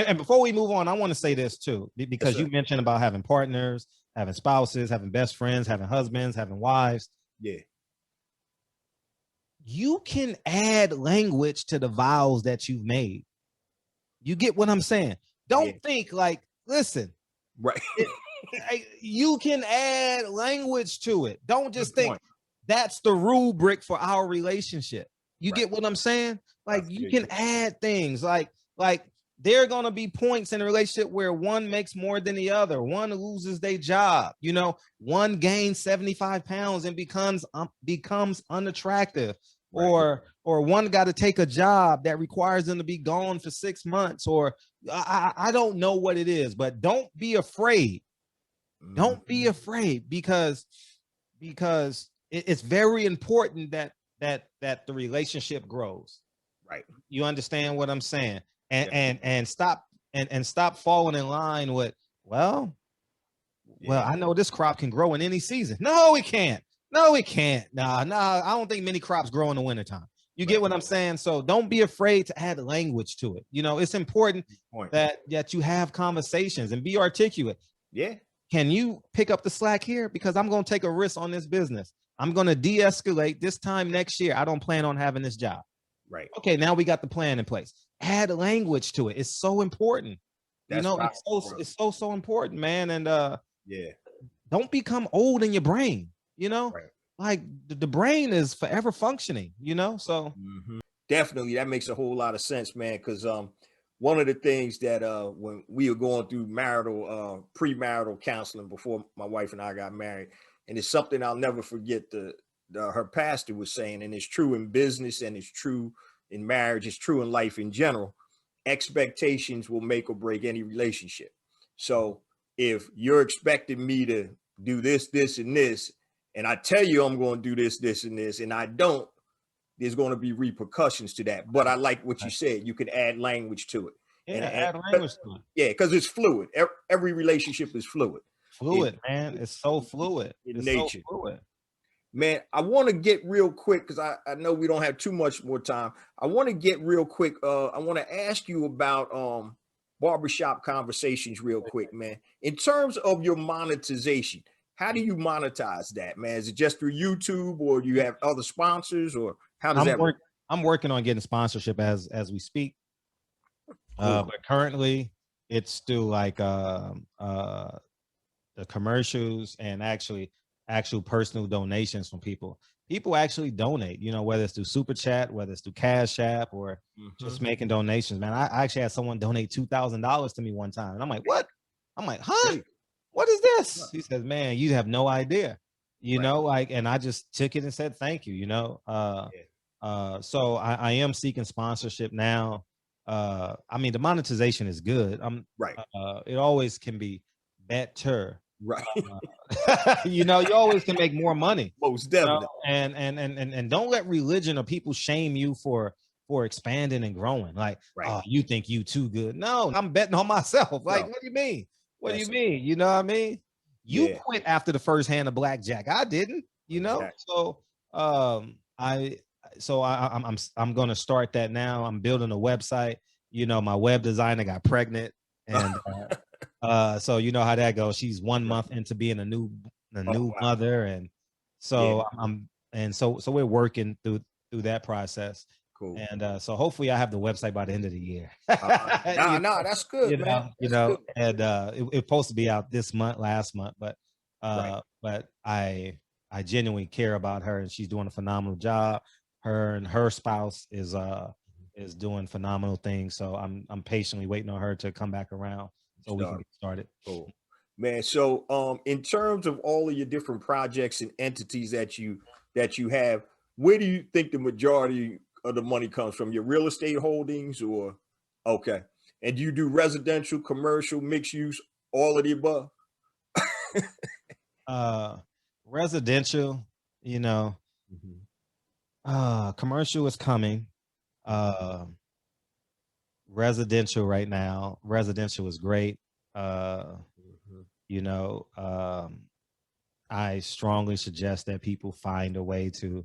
And before we move on, I want to say this too, because you mentioned about having partners, having spouses, having best friends, having husbands, having wives. Yeah. You can add language to the vows that you've made. You get what I'm saying? Don't think like, listen, right. You can add language to it. Don't just think that's the rubric for our relationship. You get what I'm saying? Like, you can add things like there are going to be points in a relationship where one makes more than the other. One loses their job. You know, one gains 75 pounds and becomes unattractive. Right. Or one got to take a job that requires them to be gone for 6 months. Or I don't know what it is, but don't be afraid. Don't be afraid, because it's very important that the relationship grows. Right. You understand what I'm saying? And stop falling in line with, well, I know this crop can grow in any season. No, it can't. No, it can't. Nah, I don't think many crops grow in the wintertime. You get what I'm saying? So don't be afraid to add language to it. You know, it's important that you have conversations and be articulate. Yeah. Can you pick up the slack here? Because I'm going to take a risk on this business. I'm going to de-escalate this time next year. I don't plan on having this job. Right. Okay, now we got the plan in place. Add language to it. It's so important. That's it's so important, man. And don't become old in your brain. You know, like the brain is forever functioning, you know, so. Definitely. That makes a whole lot of sense, man. Because one of the things that when we were going through premarital counseling before my wife and I got married, and it's something I'll never forget, her pastor was saying, and it's true in business and it's true in marriage, it's true in life in general, expectations will make or break any relationship. So if you're expecting me to do this, this, and this, and I tell you I'm going to do this, this, and this, and I don't, there's going to be repercussions to that. But I like what you said. You can add language to it. Add language to it. Yeah, because it's fluid. Every relationship is fluid. Man. It's so fluid. In nature. So fluid. Man, I want to get real quick, because I know we don't have too much more time. I want to get real quick. I want to ask you about barbershop conversations real quick, man. In terms of your monetization, how do you monetize that, man? Is it just through YouTube, or do you have other sponsors, or how does that work? I'm working on getting sponsorship as we speak. But currently it's through like the commercials and actual personal donations from people. People actually donate, you know, whether it's through Super Chat, whether it's through Cash App, or just making donations, man. I actually had someone donate $2,000 to me one time. And I'm like, what? I'm like, huh? What is this? He says, man, you have no idea, you know, like, and I just took it and said, thank you, you know? So I am seeking sponsorship now. I mean, the monetization is good. It always can be better. Right. You know, you always can make more money. Most definitely. You know? And don't let religion or people shame you for expanding and growing. Like, oh, you think you too good. No, I'm betting on myself. Like, what do you mean? What do you mean? You know what I mean? You quit after the first hand of blackjack. I didn't, you know? Exactly. So I'm going to start that now. I'm building a website. you know, my web designer got pregnant, and so you know how that goes. She's 1 month into being a new Oh, wow. mother, and Yeah, so so we're working through that process. cool. And so hopefully I have the website by the end of the year. Nah, nah, that's good, man. That's good. And it's supposed to be out last month, Right. but I genuinely care about her, and she's doing a phenomenal job. Her and her spouse is doing phenomenal things. So I'm patiently waiting on her to come back around so we can Start. get started. Cool. Man, so in terms of all of your different projects and entities that you have, where do you think the majority of the money comes from? Your real estate holdings, or okay. And do you do residential, commercial, mixed use, all of the above? Uh Residential, you know, commercial is coming. Uh Residential right now, residential is great. Uh Mhm. you know, I strongly suggest that people find a way to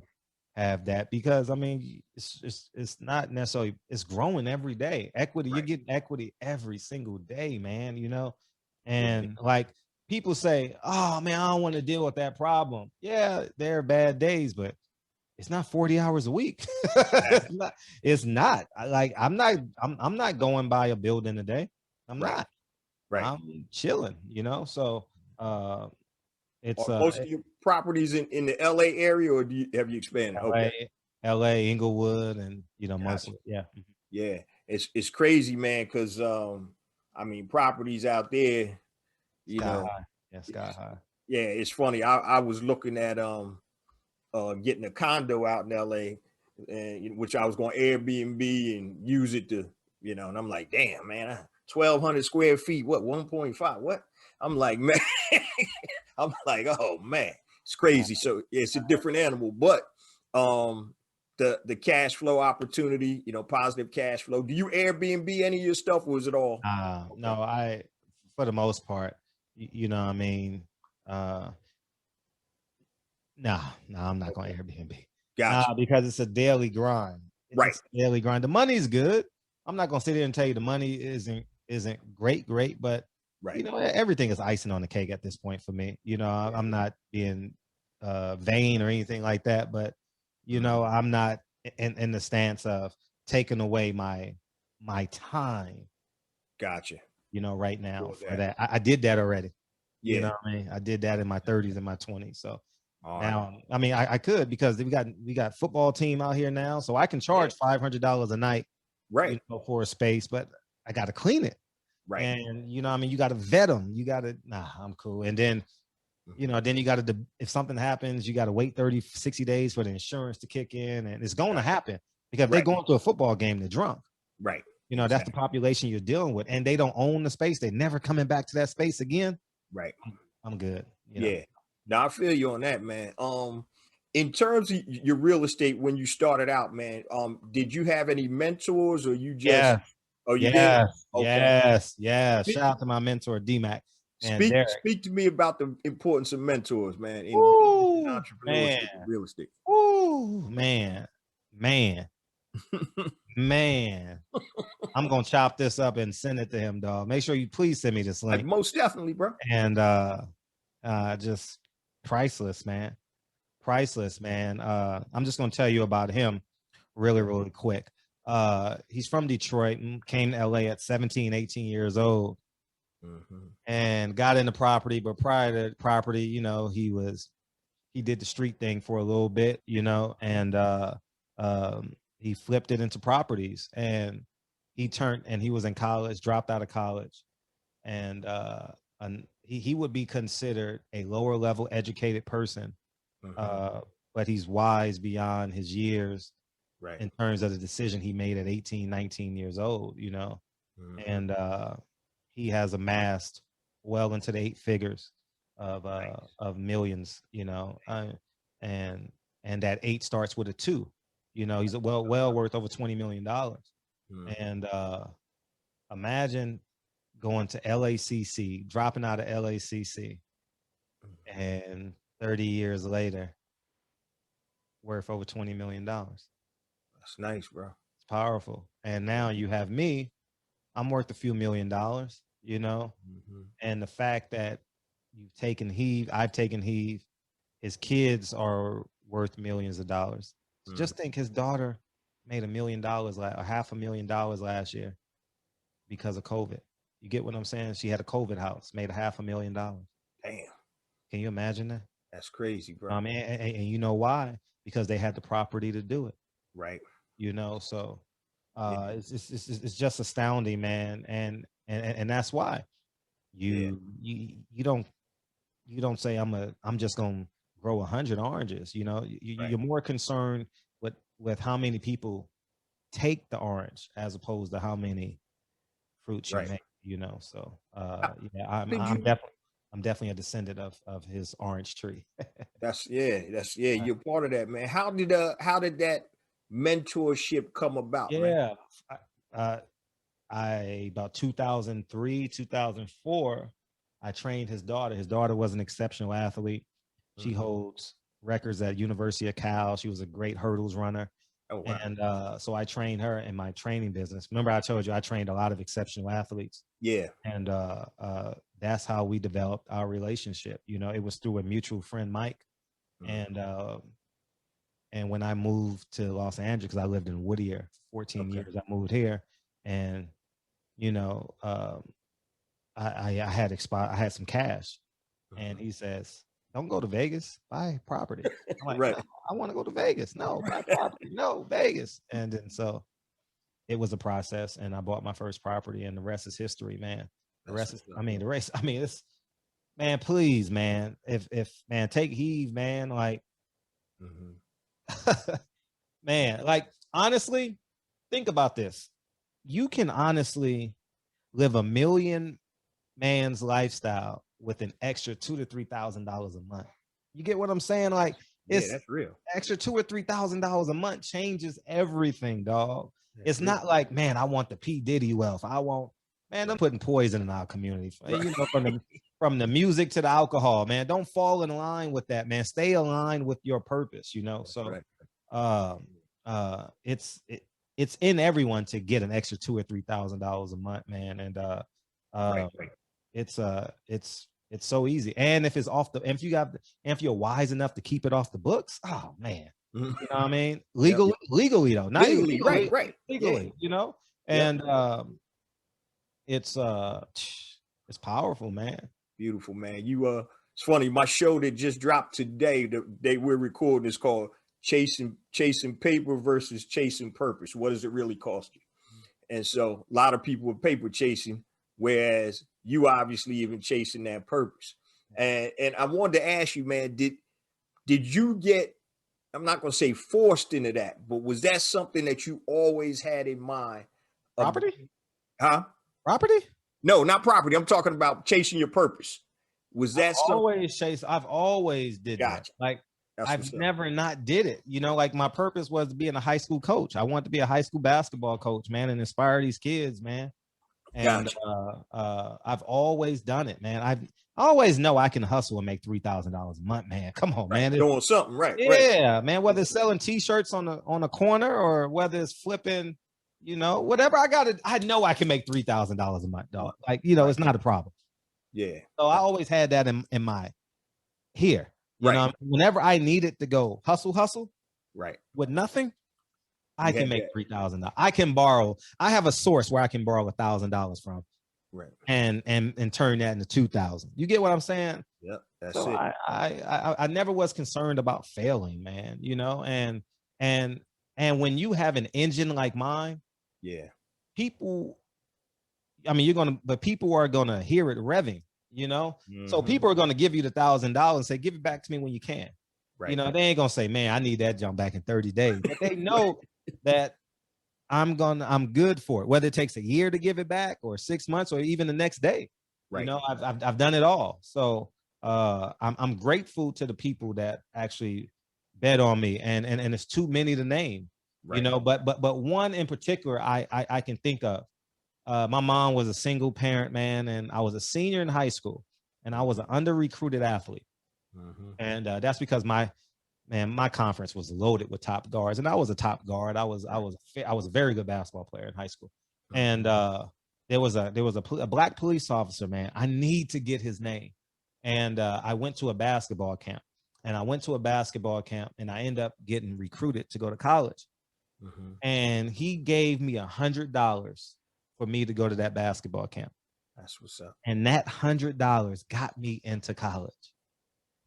have that, because I mean it's not necessarily, it's growing every day. Equity, you're Right. getting equity every single day, man, you know. Right. And like people say, oh man, I don't want to deal with that problem. Yeah, there are bad days, but it's not 40 hours a week. Exactly. It's not. I'm not going by a building a day. I'm Right. not. Right. I'm chilling, you know. So uh it's Are most of your properties in the LA area, or have you expanded? Okay. LA, LA, Inglewood, and you know, Gotcha. mostly, yeah. Yeah. It's crazy, man, because I mean properties out there, you Sky know, high. Yeah, sky high. yeah, it's funny. I was looking at getting a condo out in LA, and which I was going to Airbnb and use it to, and I'm like, damn, man, 1,200 square feet, what, 1.5, what? I'm like, man, I'm like, oh man, it's crazy. So yeah, it's a different animal, but um, the cash flow opportunity, positive cash flow. Do you Airbnb any of your stuff, or is it all okay? No, for the most part, you know, what I mean, uh, no, I'm not going Okay, to Airbnb. gotcha. Because it's a daily grind. Right, It's a daily grind. The money's good. I'm not going to sit here and tell you the money isn't great, but right. you know, everything is icing on the cake at this point for me. You know, Yeah. I'm not being vain or anything like that, but you Mhm. know, I'm not in the stance of taking away my time, Gotcha. you know, right now Feel for that. that. I did that already. You Yeah. know what I mean? I did that in my 30s and my 20s. So All right. now, I mean, I could, because we got football team out here now, so I can Yeah. charge $500 a night, you Right. know, for a space, but I got to clean it. Right. And you know, I mean, you got to vet them. You got to, nah, I'm cool. And then, you Mhm. know, then you got to, if something happens, you got to wait 30, 60 days for the insurance to kick in, and it's going to Gotcha. happen, because if they Right. go into a football game, they're drunk. Right. You know, that's the Exactly. population you're dealing with, and they don't own the space. They're never coming back to that space again. Right. I'm good. You know. Yeah. Now I feel you on that, man. In terms of your real estate, when you started out, man, did you have any mentors, or you just, Yeah. oh, you did? Yes, Okay. yes, yes. Speak, Shout out to my mentor, DMAC and speak, Derek. speak to me about the importance of mentors, man, in business and Woo, man. entrepreneurship and real estate. Woo, man. Man. Man. I'm gonna chop this up and send it to him, dog. Make sure you please send me this link. Most definitely, bro. And just priceless, man. Priceless, man. I'm just gonna tell you about him really, really quick. He's from Detroit and came to LA at 17, 18 years old, Mhm. and got into property. But prior to property, you know, he did the street thing for a little bit, you know, and he flipped it into properties. And he was in college, dropped out of college, and he would be considered a lower level educated person, Mhm. uh, but he's wise beyond his years Right. in terms of the decision he made at 18, 19 years old, you know. Mhm. And he has amassed well into the eight figures of millions, you know. And that eight starts with a two. You know, he's well worth over $20 million. Mhm. And imagine going to LACC, dropping out of LACC, and 30 years later, worth over $20 million. That's nice, bro. It's powerful. And now you have me, I'm worth a few $1 million, you know, Mm-hmm. and the fact that you've taken heave, I've taken heave, his kids are worth millions of dollars. So just think his daughter made $1 million, or $500,000 last year because of COVID. You get what I'm saying? She had a COVID house, made $500,000. Damn, Can you imagine that? that's crazy, bro. And you know why? Because they had the property to do it. Right. You know, so Yeah. it's just astounding, man, and that's why you don't say I'm just gonna grow 100 oranges. You know, Right. you're more concerned with how many people take the orange as opposed to how many fruits you Right. make. You know, so How yeah, did I'm you? definitely a descendant of his orange tree. That's you're part of that, man. How did that mentorship come about, man? Yeah, I, I about 2003, 2004, I trained his daughter. His daughter was an exceptional athlete. She Mhm. holds records at University of Cal. She was a great hurdles runner. Oh wow. And so I trained her in my training business. Remember, I told you I trained a lot of exceptional athletes. Yeah. And that's how we developed our relationship. You know, it was through a mutual friend, Mike. Mhm. And when I moved to Los Angeles, because I lived in Whittier for 14 Okay. years, I moved here. And you know, I had some cash, and Mhm. he says, "Don't go to Vegas, buy property." I'm like, Right. "No, I want to go to Vegas. No, buy property. No, Vegas." And then so it was a process, and I bought my first property, and the rest is history, man. The That's rest is, what's I up. mean, the race. I mean, it's man, please, man, if man, take heed, man, like, Mhm. man, like honestly, think about this. You can honestly live a million man's lifestyle with an extra $2,000 to $3,000 a month. You get what I'm saying? Like Yeah, it's that's real. extra $2,000 or $3,000 a month changes everything, dog. That's It's real. not like, man, I want the P Diddy wealth. I want, man, I'm Right. putting poison in our community. Right. You know, from the music to the alcohol, man. Don't fall in line with that, man. Stay aligned with your purpose. You know, That's so right. um it's in everyone to get an extra $2,000 or $3,000 a month, man. And Right. um Right. it's so easy. And if it's off the, if you're wise enough to keep it off the books, oh man, Mhm. you know what I mean? Yep. Legally though, not even Legally. Right. legally, Right. Yeah. legally, you know? Yep. And it's it's powerful, man. Beautiful, man. It's funny. My show that just dropped today, the day we're recording, is called Chasing Paper versus Chasing Purpose. What does it really cost you? And so a lot of people are paper chasing, whereas you obviously even chasing that purpose. And I wanted to ask you, man, did you get, I'm not going to say forced into that, but was that something that you always had in mind? Of, Property? huh? Property? No, not property. I'm talking about chasing your purpose. Was that something? I've always did that. Gotcha. Like That's what's I've up. never not did it. You know, like my purpose was being a high school coach. I wanted to be a high school basketball coach, man, and inspire these kids, man. And Gotcha. I've always done it, man. I always know I can hustle and make $3,000 a month, man. Come on, Right. man. Doing something. Right. Right. Yeah, man. Whether it's selling T-shirts on a corner or whether it's flipping, you know, whatever I know I can make $3,000 a month, dog. Like, you know, Right. it's not a problem. Yeah. So I always had that in my here. You Right. know, whenever I needed to go hustle Right. with nothing, I You can had make that. $3,000. I can borrow. I have a source where I can borrow $1,000 from, Right. and turn that into 2,000. You get what I'm saying? Yep. That's So it. I never was concerned about failing, man. You know, and when you have an engine like mine, Yeah. people, I mean, but people are gonna hear it revving. You know, so Mm-hmm. people are gonna give you the $1,000 and say, "Give it back to me when you can." You Right. know, they ain't gonna say, "Man, I need that jump back in 30 days," but they know that I'm good for it. Whether it takes a year to give it back or 6 months or even the next day. You Right. know, I've done it all. So I'm grateful to the people that actually bet on me, and it's too many to name. You Right. know, but one in particular I can think of. My mom was a single parent, man, and I was a senior in high school, and I was an under recruited athlete, Mm-hmm. and that's because my conference was loaded with top guards, and I was a top guard. I was a very good basketball player in high school, and there was a black police officer, man. I need to get his name. And I went to a basketball camp, and I ended up getting recruited to go to college. Mhm. And he gave me $100 for me to go to that basketball camp. That's what's up. And that $100 got me into college.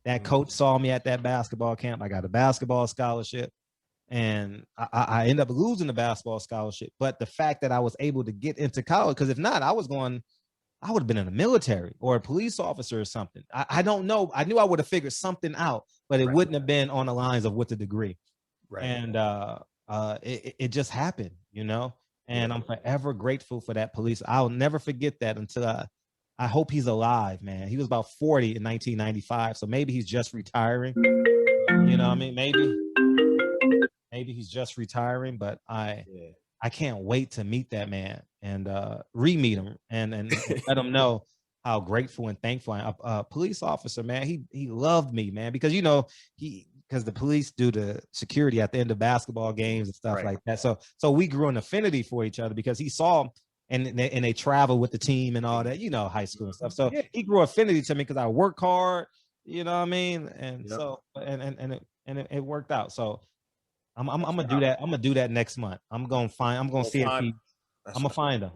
That coach saw me at that basketball camp. I got a basketball scholarship, and I ended up losing the basketball scholarship. But the fact that I was able to get into college, because if not, I would have been in the military or a police officer or something. I don't know. I knew I would have figured something out, but it wouldn't have been on the lines of with a degree. Right. And it just happened, and I'm forever grateful for that police. I'll never forget that until I hope he's alive, man. He was about 40 in 1995, so maybe he's just retiring. You know what I mean? Maybe he's just retiring, but I can't wait to meet that man and re-meet him and let him know how grateful and thankful I am. A police officer, man, he loved me, man, because because the police do the security at the end of basketball games and stuff like that. So we grew an affinity for each other because he saw and they travel with the team and all that, high school and stuff. So he grew affinity to me because I work hard, you know what I mean? And so it worked out. So I'm gonna do that. I'm gonna do that next month. I'm gonna see if I'm gonna find him.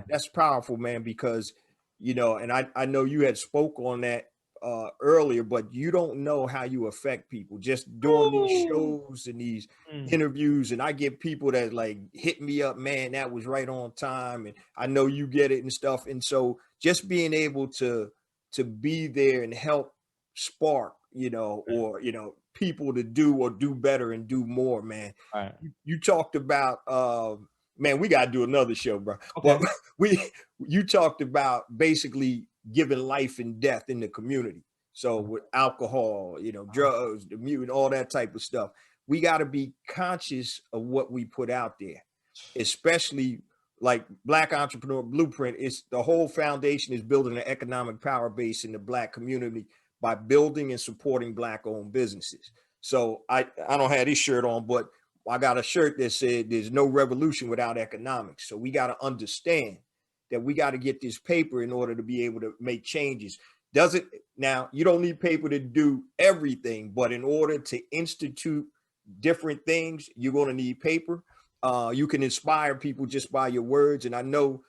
That's powerful, man, because and I know you had spoke on that earlier, but you don't know how you affect people just doing these shows and these interviews. And I get people that like hit me up, man, that was right on time, and I know you get it and stuff. And so just being able to be there and help spark, or people to do better and do more, man. Right. You talked about man, we got to do another show, bro. Okay. But you talked about basically giving life and death in the community. So with alcohol, drugs, the mutant, all that type of stuff, we got to be conscious of what we put out there, especially like Black Entrepreneur Blueprint. It's the whole foundation is building an economic power base in the Black community by building and supporting Black-owned businesses. So I don't have this shirt on, but I got a shirt that said there's no revolution without economics. So we got to understand that we got to get this paper in order to be able to make changes. Now, you don't need paper to do everything, but in order to institute different things, you're going to need paper. You can inspire people just by your words. And I know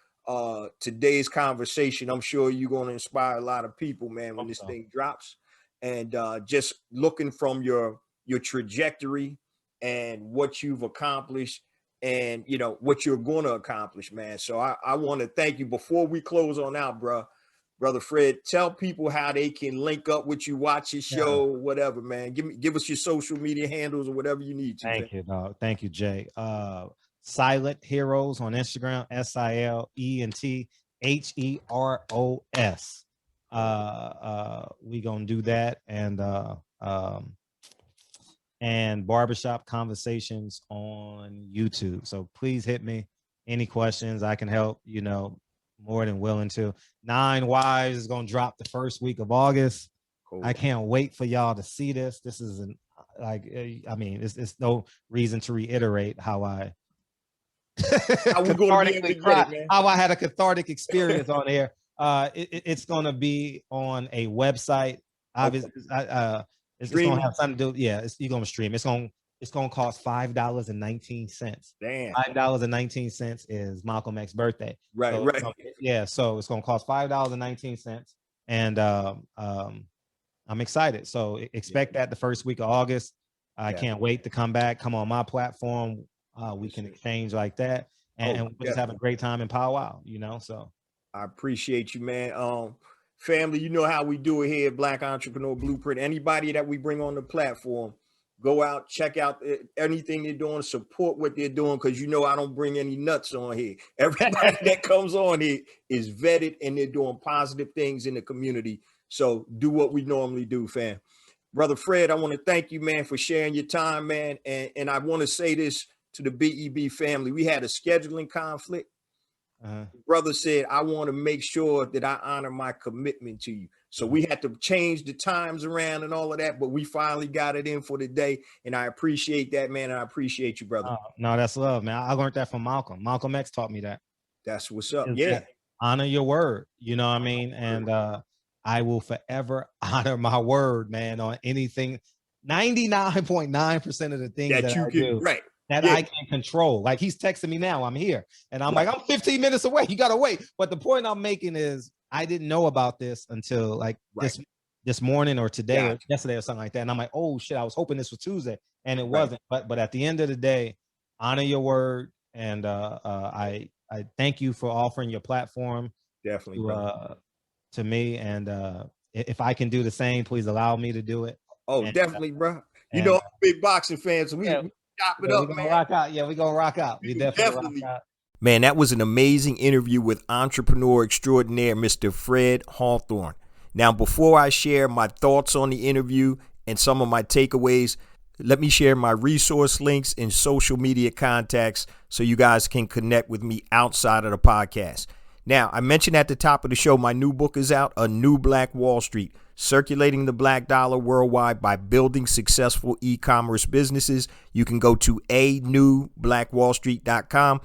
today's conversation, I'm sure you're going to inspire a lot of people, man, when this thing drops. And just looking from your trajectory and what you've accomplished and, what you're going to accomplish, man. So I want to thank you. Before we close on out, Brother Fred, tell people how they can link up with you, watch your show, whatever, man. Give us your social media handles or whatever you need to. Thank you, dog. Thank you, Jay. Silent Heroes on Instagram, SILENTHEROS. We gonna do that, and Barbershop Conversations on YouTube. So please hit me. Any questions, I can help, more than willing to. 9 Wives is going to drop the first week of August. Cool. I can't wait for y'all to see this. This is it's no reason to reiterate how I how I had a cathartic experience on air. It's going to be on a website. Obviously, it's going to have something to do. Yeah, you're going to stream. It's going to cost $5.19. Damn. $5.19 is Malcolm X's birthday. Right, so, right. So it's going to cost $5.19, and I'm excited. So expect that the first week of August. I can't wait to come on my platform. We can exchange like that, and we're just having a great time in powwow. So I appreciate you, man. Family, you know how we do it here at Black Entrepreneur Blueprint. Anybody that we bring on the platform, go out, check out anything they're doing, support what they're doing, because I don't bring any nuts on here. Everybody that comes on here is vetted and they're doing positive things in the community. So do what we normally do, fam. Brother Fred, I want to thank you, man, for sharing your time, man. And I want to say this to the BEB family. We had a scheduling conflict. Brother said, I want to make sure that I honor my commitment to you. So we had to change the times around and all of that, but we finally got it in for today. And I appreciate that, man. And I appreciate you, brother. No, that's love, man. I learned that from Malcolm. Malcolm X taught me that. That's what's up. Is Yeah. that honor your word. You know what I mean? And I will forever honor my word, man, on anything. 99.9% of the things That that you I can, do right. that Yeah. I can control. Like he's texting me now, I'm here. And I'm Right. like, I'm 15 minutes away. You gotta wait. But the point I'm making is I didn't know about this until like Right. this morning or today or Gotcha. yesterday or something like that. And I'm like, oh shit, I was hoping this was Tuesday. And it Right. wasn't. But at the end of the day, honor your word. And I thank you for offering your platform Definitely, brother. to me. And if I can do the same, please allow me to do it. Oh, And, definitely, bro. You and know, I'm a big boxing fan, so we yeah, chop it yeah, up, we gonna man. rock out. Yeah, we gonna rock out. We definitely Definitely. rock out. Man, that was an amazing interview with entrepreneur extraordinaire, Mr. Fred Hawthorne. Now, before I share my thoughts on the interview and some of my takeaways, let me share my resource links and social media contacts so you guys can connect with me outside of the podcast. Now, I mentioned at the top of the show, my new book is out, A New Black Wall Street, Circulating the Black Dollar Worldwide by Building Successful E-Commerce Businesses. You can go to anewblackwallstreet.com.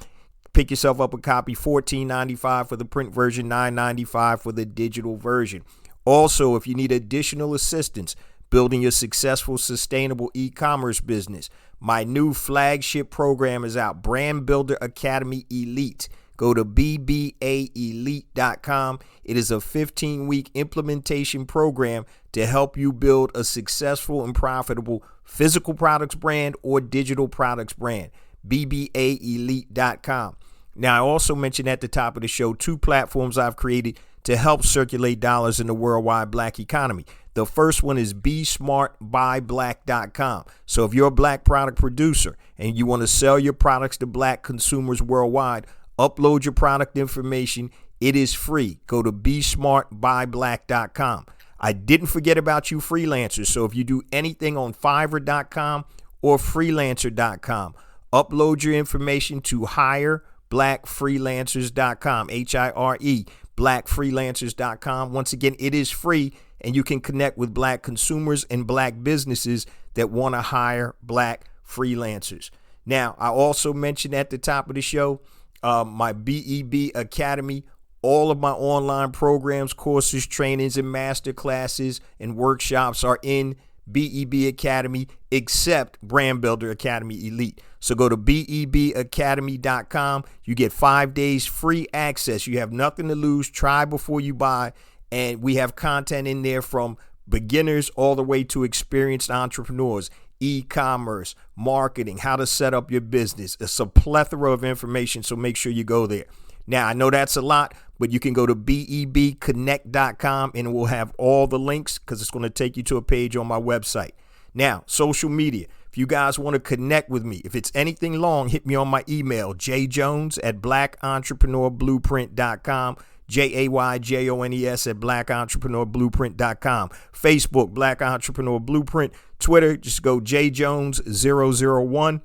Pick yourself up a copy, $14.95 for the print version, $9.95 for the digital version. Also, if you need additional assistance building your successful, sustainable e-commerce business, my new flagship program is out, Brand Builder Academy Elite. Go to bbaelite.com. It is a 15-week implementation program to help you build a successful and profitable physical products brand or digital products brand. bbaelite.com. Now, I also mentioned at the top of the show 2 platforms I've created to help circulate dollars in the worldwide black economy. The first one is besmartbyblack.com. So if you're a black product producer and you want to sell your products to black consumers worldwide, upload your product information. It is free. Go to besmartbyblack.com. I didn't forget about you freelancers. So if you do anything on Fiverr.com or freelancer.com, upload your information to hireblackfreelancers.com, HIRE, blackfreelancers.com. Once again, it is free and you can connect with black consumers and black businesses that want to hire black freelancers. Now, I also mentioned at the top of the show, my BEB Academy, all of my online programs, courses, trainings, and master classes and workshops are in BEB Academy, except Brand Builder Academy Elite. So go to bebacademy.com. You get 5 days free access. You have nothing to lose. Try before you buy. And we have content in there from beginners all the way to experienced entrepreneurs, e-commerce, marketing, how to set up your business. It's a plethora of information, so make sure you go there. Now, I know that's a lot, but you can go to bebconnect.com and it will have all the links because it's going to take you to a page on my website. Now, social media. If you guys want to connect with me, if it's anything long, hit me on my email, jjones@blackentrepreneurblueprint.com, JAYJONES @blackentrepreneurblueprint.com. Facebook, Black Entrepreneur Blueprint. Twitter, just go jjones001.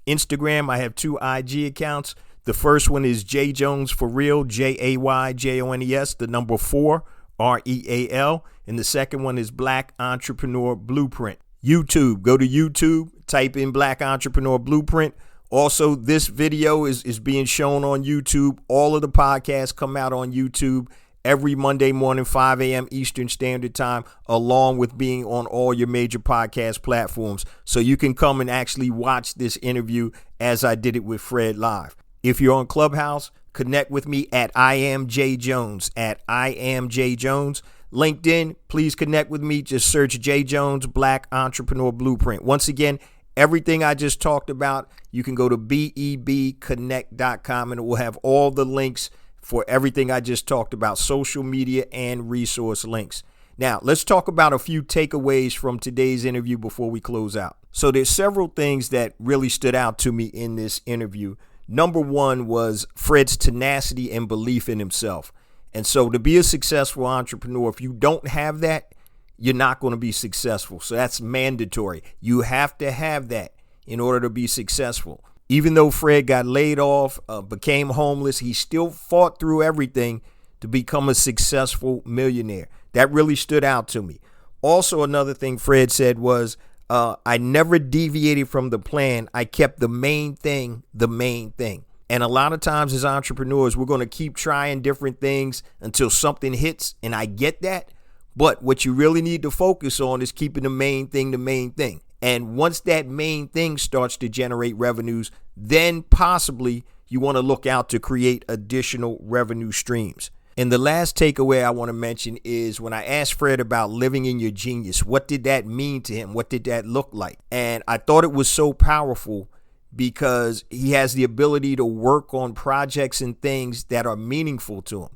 Instagram, I have 2 IG accounts. The first one is J Jones for real, JAYJONES, the number 4, REAL. And the second one is Black Entrepreneur Blueprint. YouTube, go to YouTube, type in Black Entrepreneur Blueprint. Also, this video is being shown on YouTube. All of the podcasts come out on YouTube every Monday morning, 5 a.m. Eastern Standard Time, along with being on all your major podcast platforms. So you can come and actually watch this interview as I did it with Fred live. If you're on Clubhouse, connect with me at @IamJJones, @IamJJones. LinkedIn, please connect with me. Just search J Jones, Black Entrepreneur Blueprint. Once again, everything I just talked about, you can go to bebconnect.com and it will have all the links for everything I just talked about, social media and resource links. Now, let's talk about a few takeaways from today's interview before we close out. So there's several things that really stood out to me in this interview. Number one was Fred's tenacity and belief in himself. And so to be a successful entrepreneur, if you don't have that, you're not going to be successful. So that's mandatory. You have to have that in order to be successful. Even though Fred got laid off, became homeless, he still fought through everything to become a successful millionaire. That really stood out to me. Also, another thing Fred said was, I never deviated from the plan. I kept the main thing the main thing. And a lot of times as entrepreneurs, we're going to keep trying different things until something hits. And I get that. But what you really need to focus on is keeping the main thing the main thing. And once that main thing starts to generate revenues, then possibly you want to look out to create additional revenue streams. And the last takeaway I want to mention is when I asked Fred about living in your genius, what did that mean to him? What did that look like? And I thought it was so powerful because he has the ability to work on projects and things that are meaningful to him.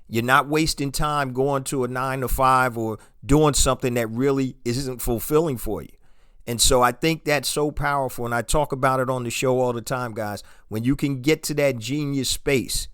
You're not wasting time going to a 9-to-5 or doing something that really isn't fulfilling for you. And so I think that's so powerful. And I talk about it on the show all the time, guys. When you can get to that genius space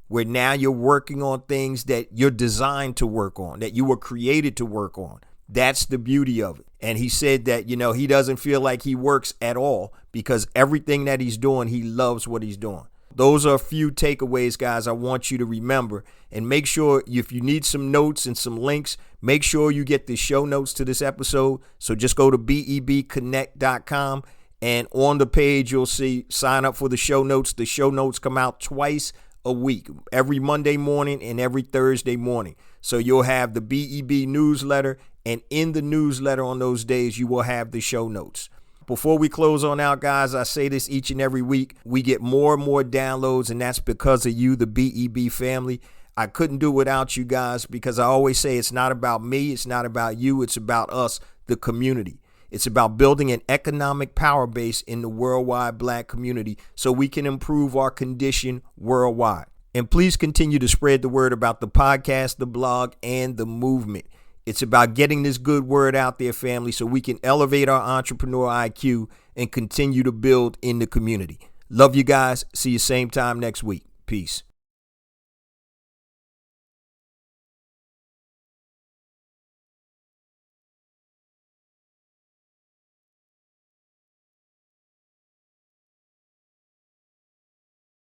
where now you're working on things that you're designed to work on, that you were created to work on. That's the beauty of it. And he said that, he doesn't feel like he works at all because everything that he's doing, he loves what he's doing. Those are a few takeaways, guys, I want you to remember. And make sure if you need some notes and some links, make sure you get the show notes to this episode. So just go to bebconnect.com. And on the page, you'll see sign up for the show notes. The show notes come out twice a week, every Monday morning and every Thursday morning. So you'll have the BEB newsletter, and in the newsletter on those days, you will have the show notes. Before we close on out, guys, I say this each and every week. We get more and more downloads, and that's because of you, the BEB family. I couldn't do without you guys because I always say it's not about me. It's not about you. It's about us, the community. It's about building an economic power base in the worldwide Black community so we can improve our condition worldwide. And please continue to spread the word about the podcast, the blog, and the movement. It's about getting this good word out there, family, so we can elevate our entrepreneur IQ and continue to build in the community. Love you guys. See you same time next week. Peace.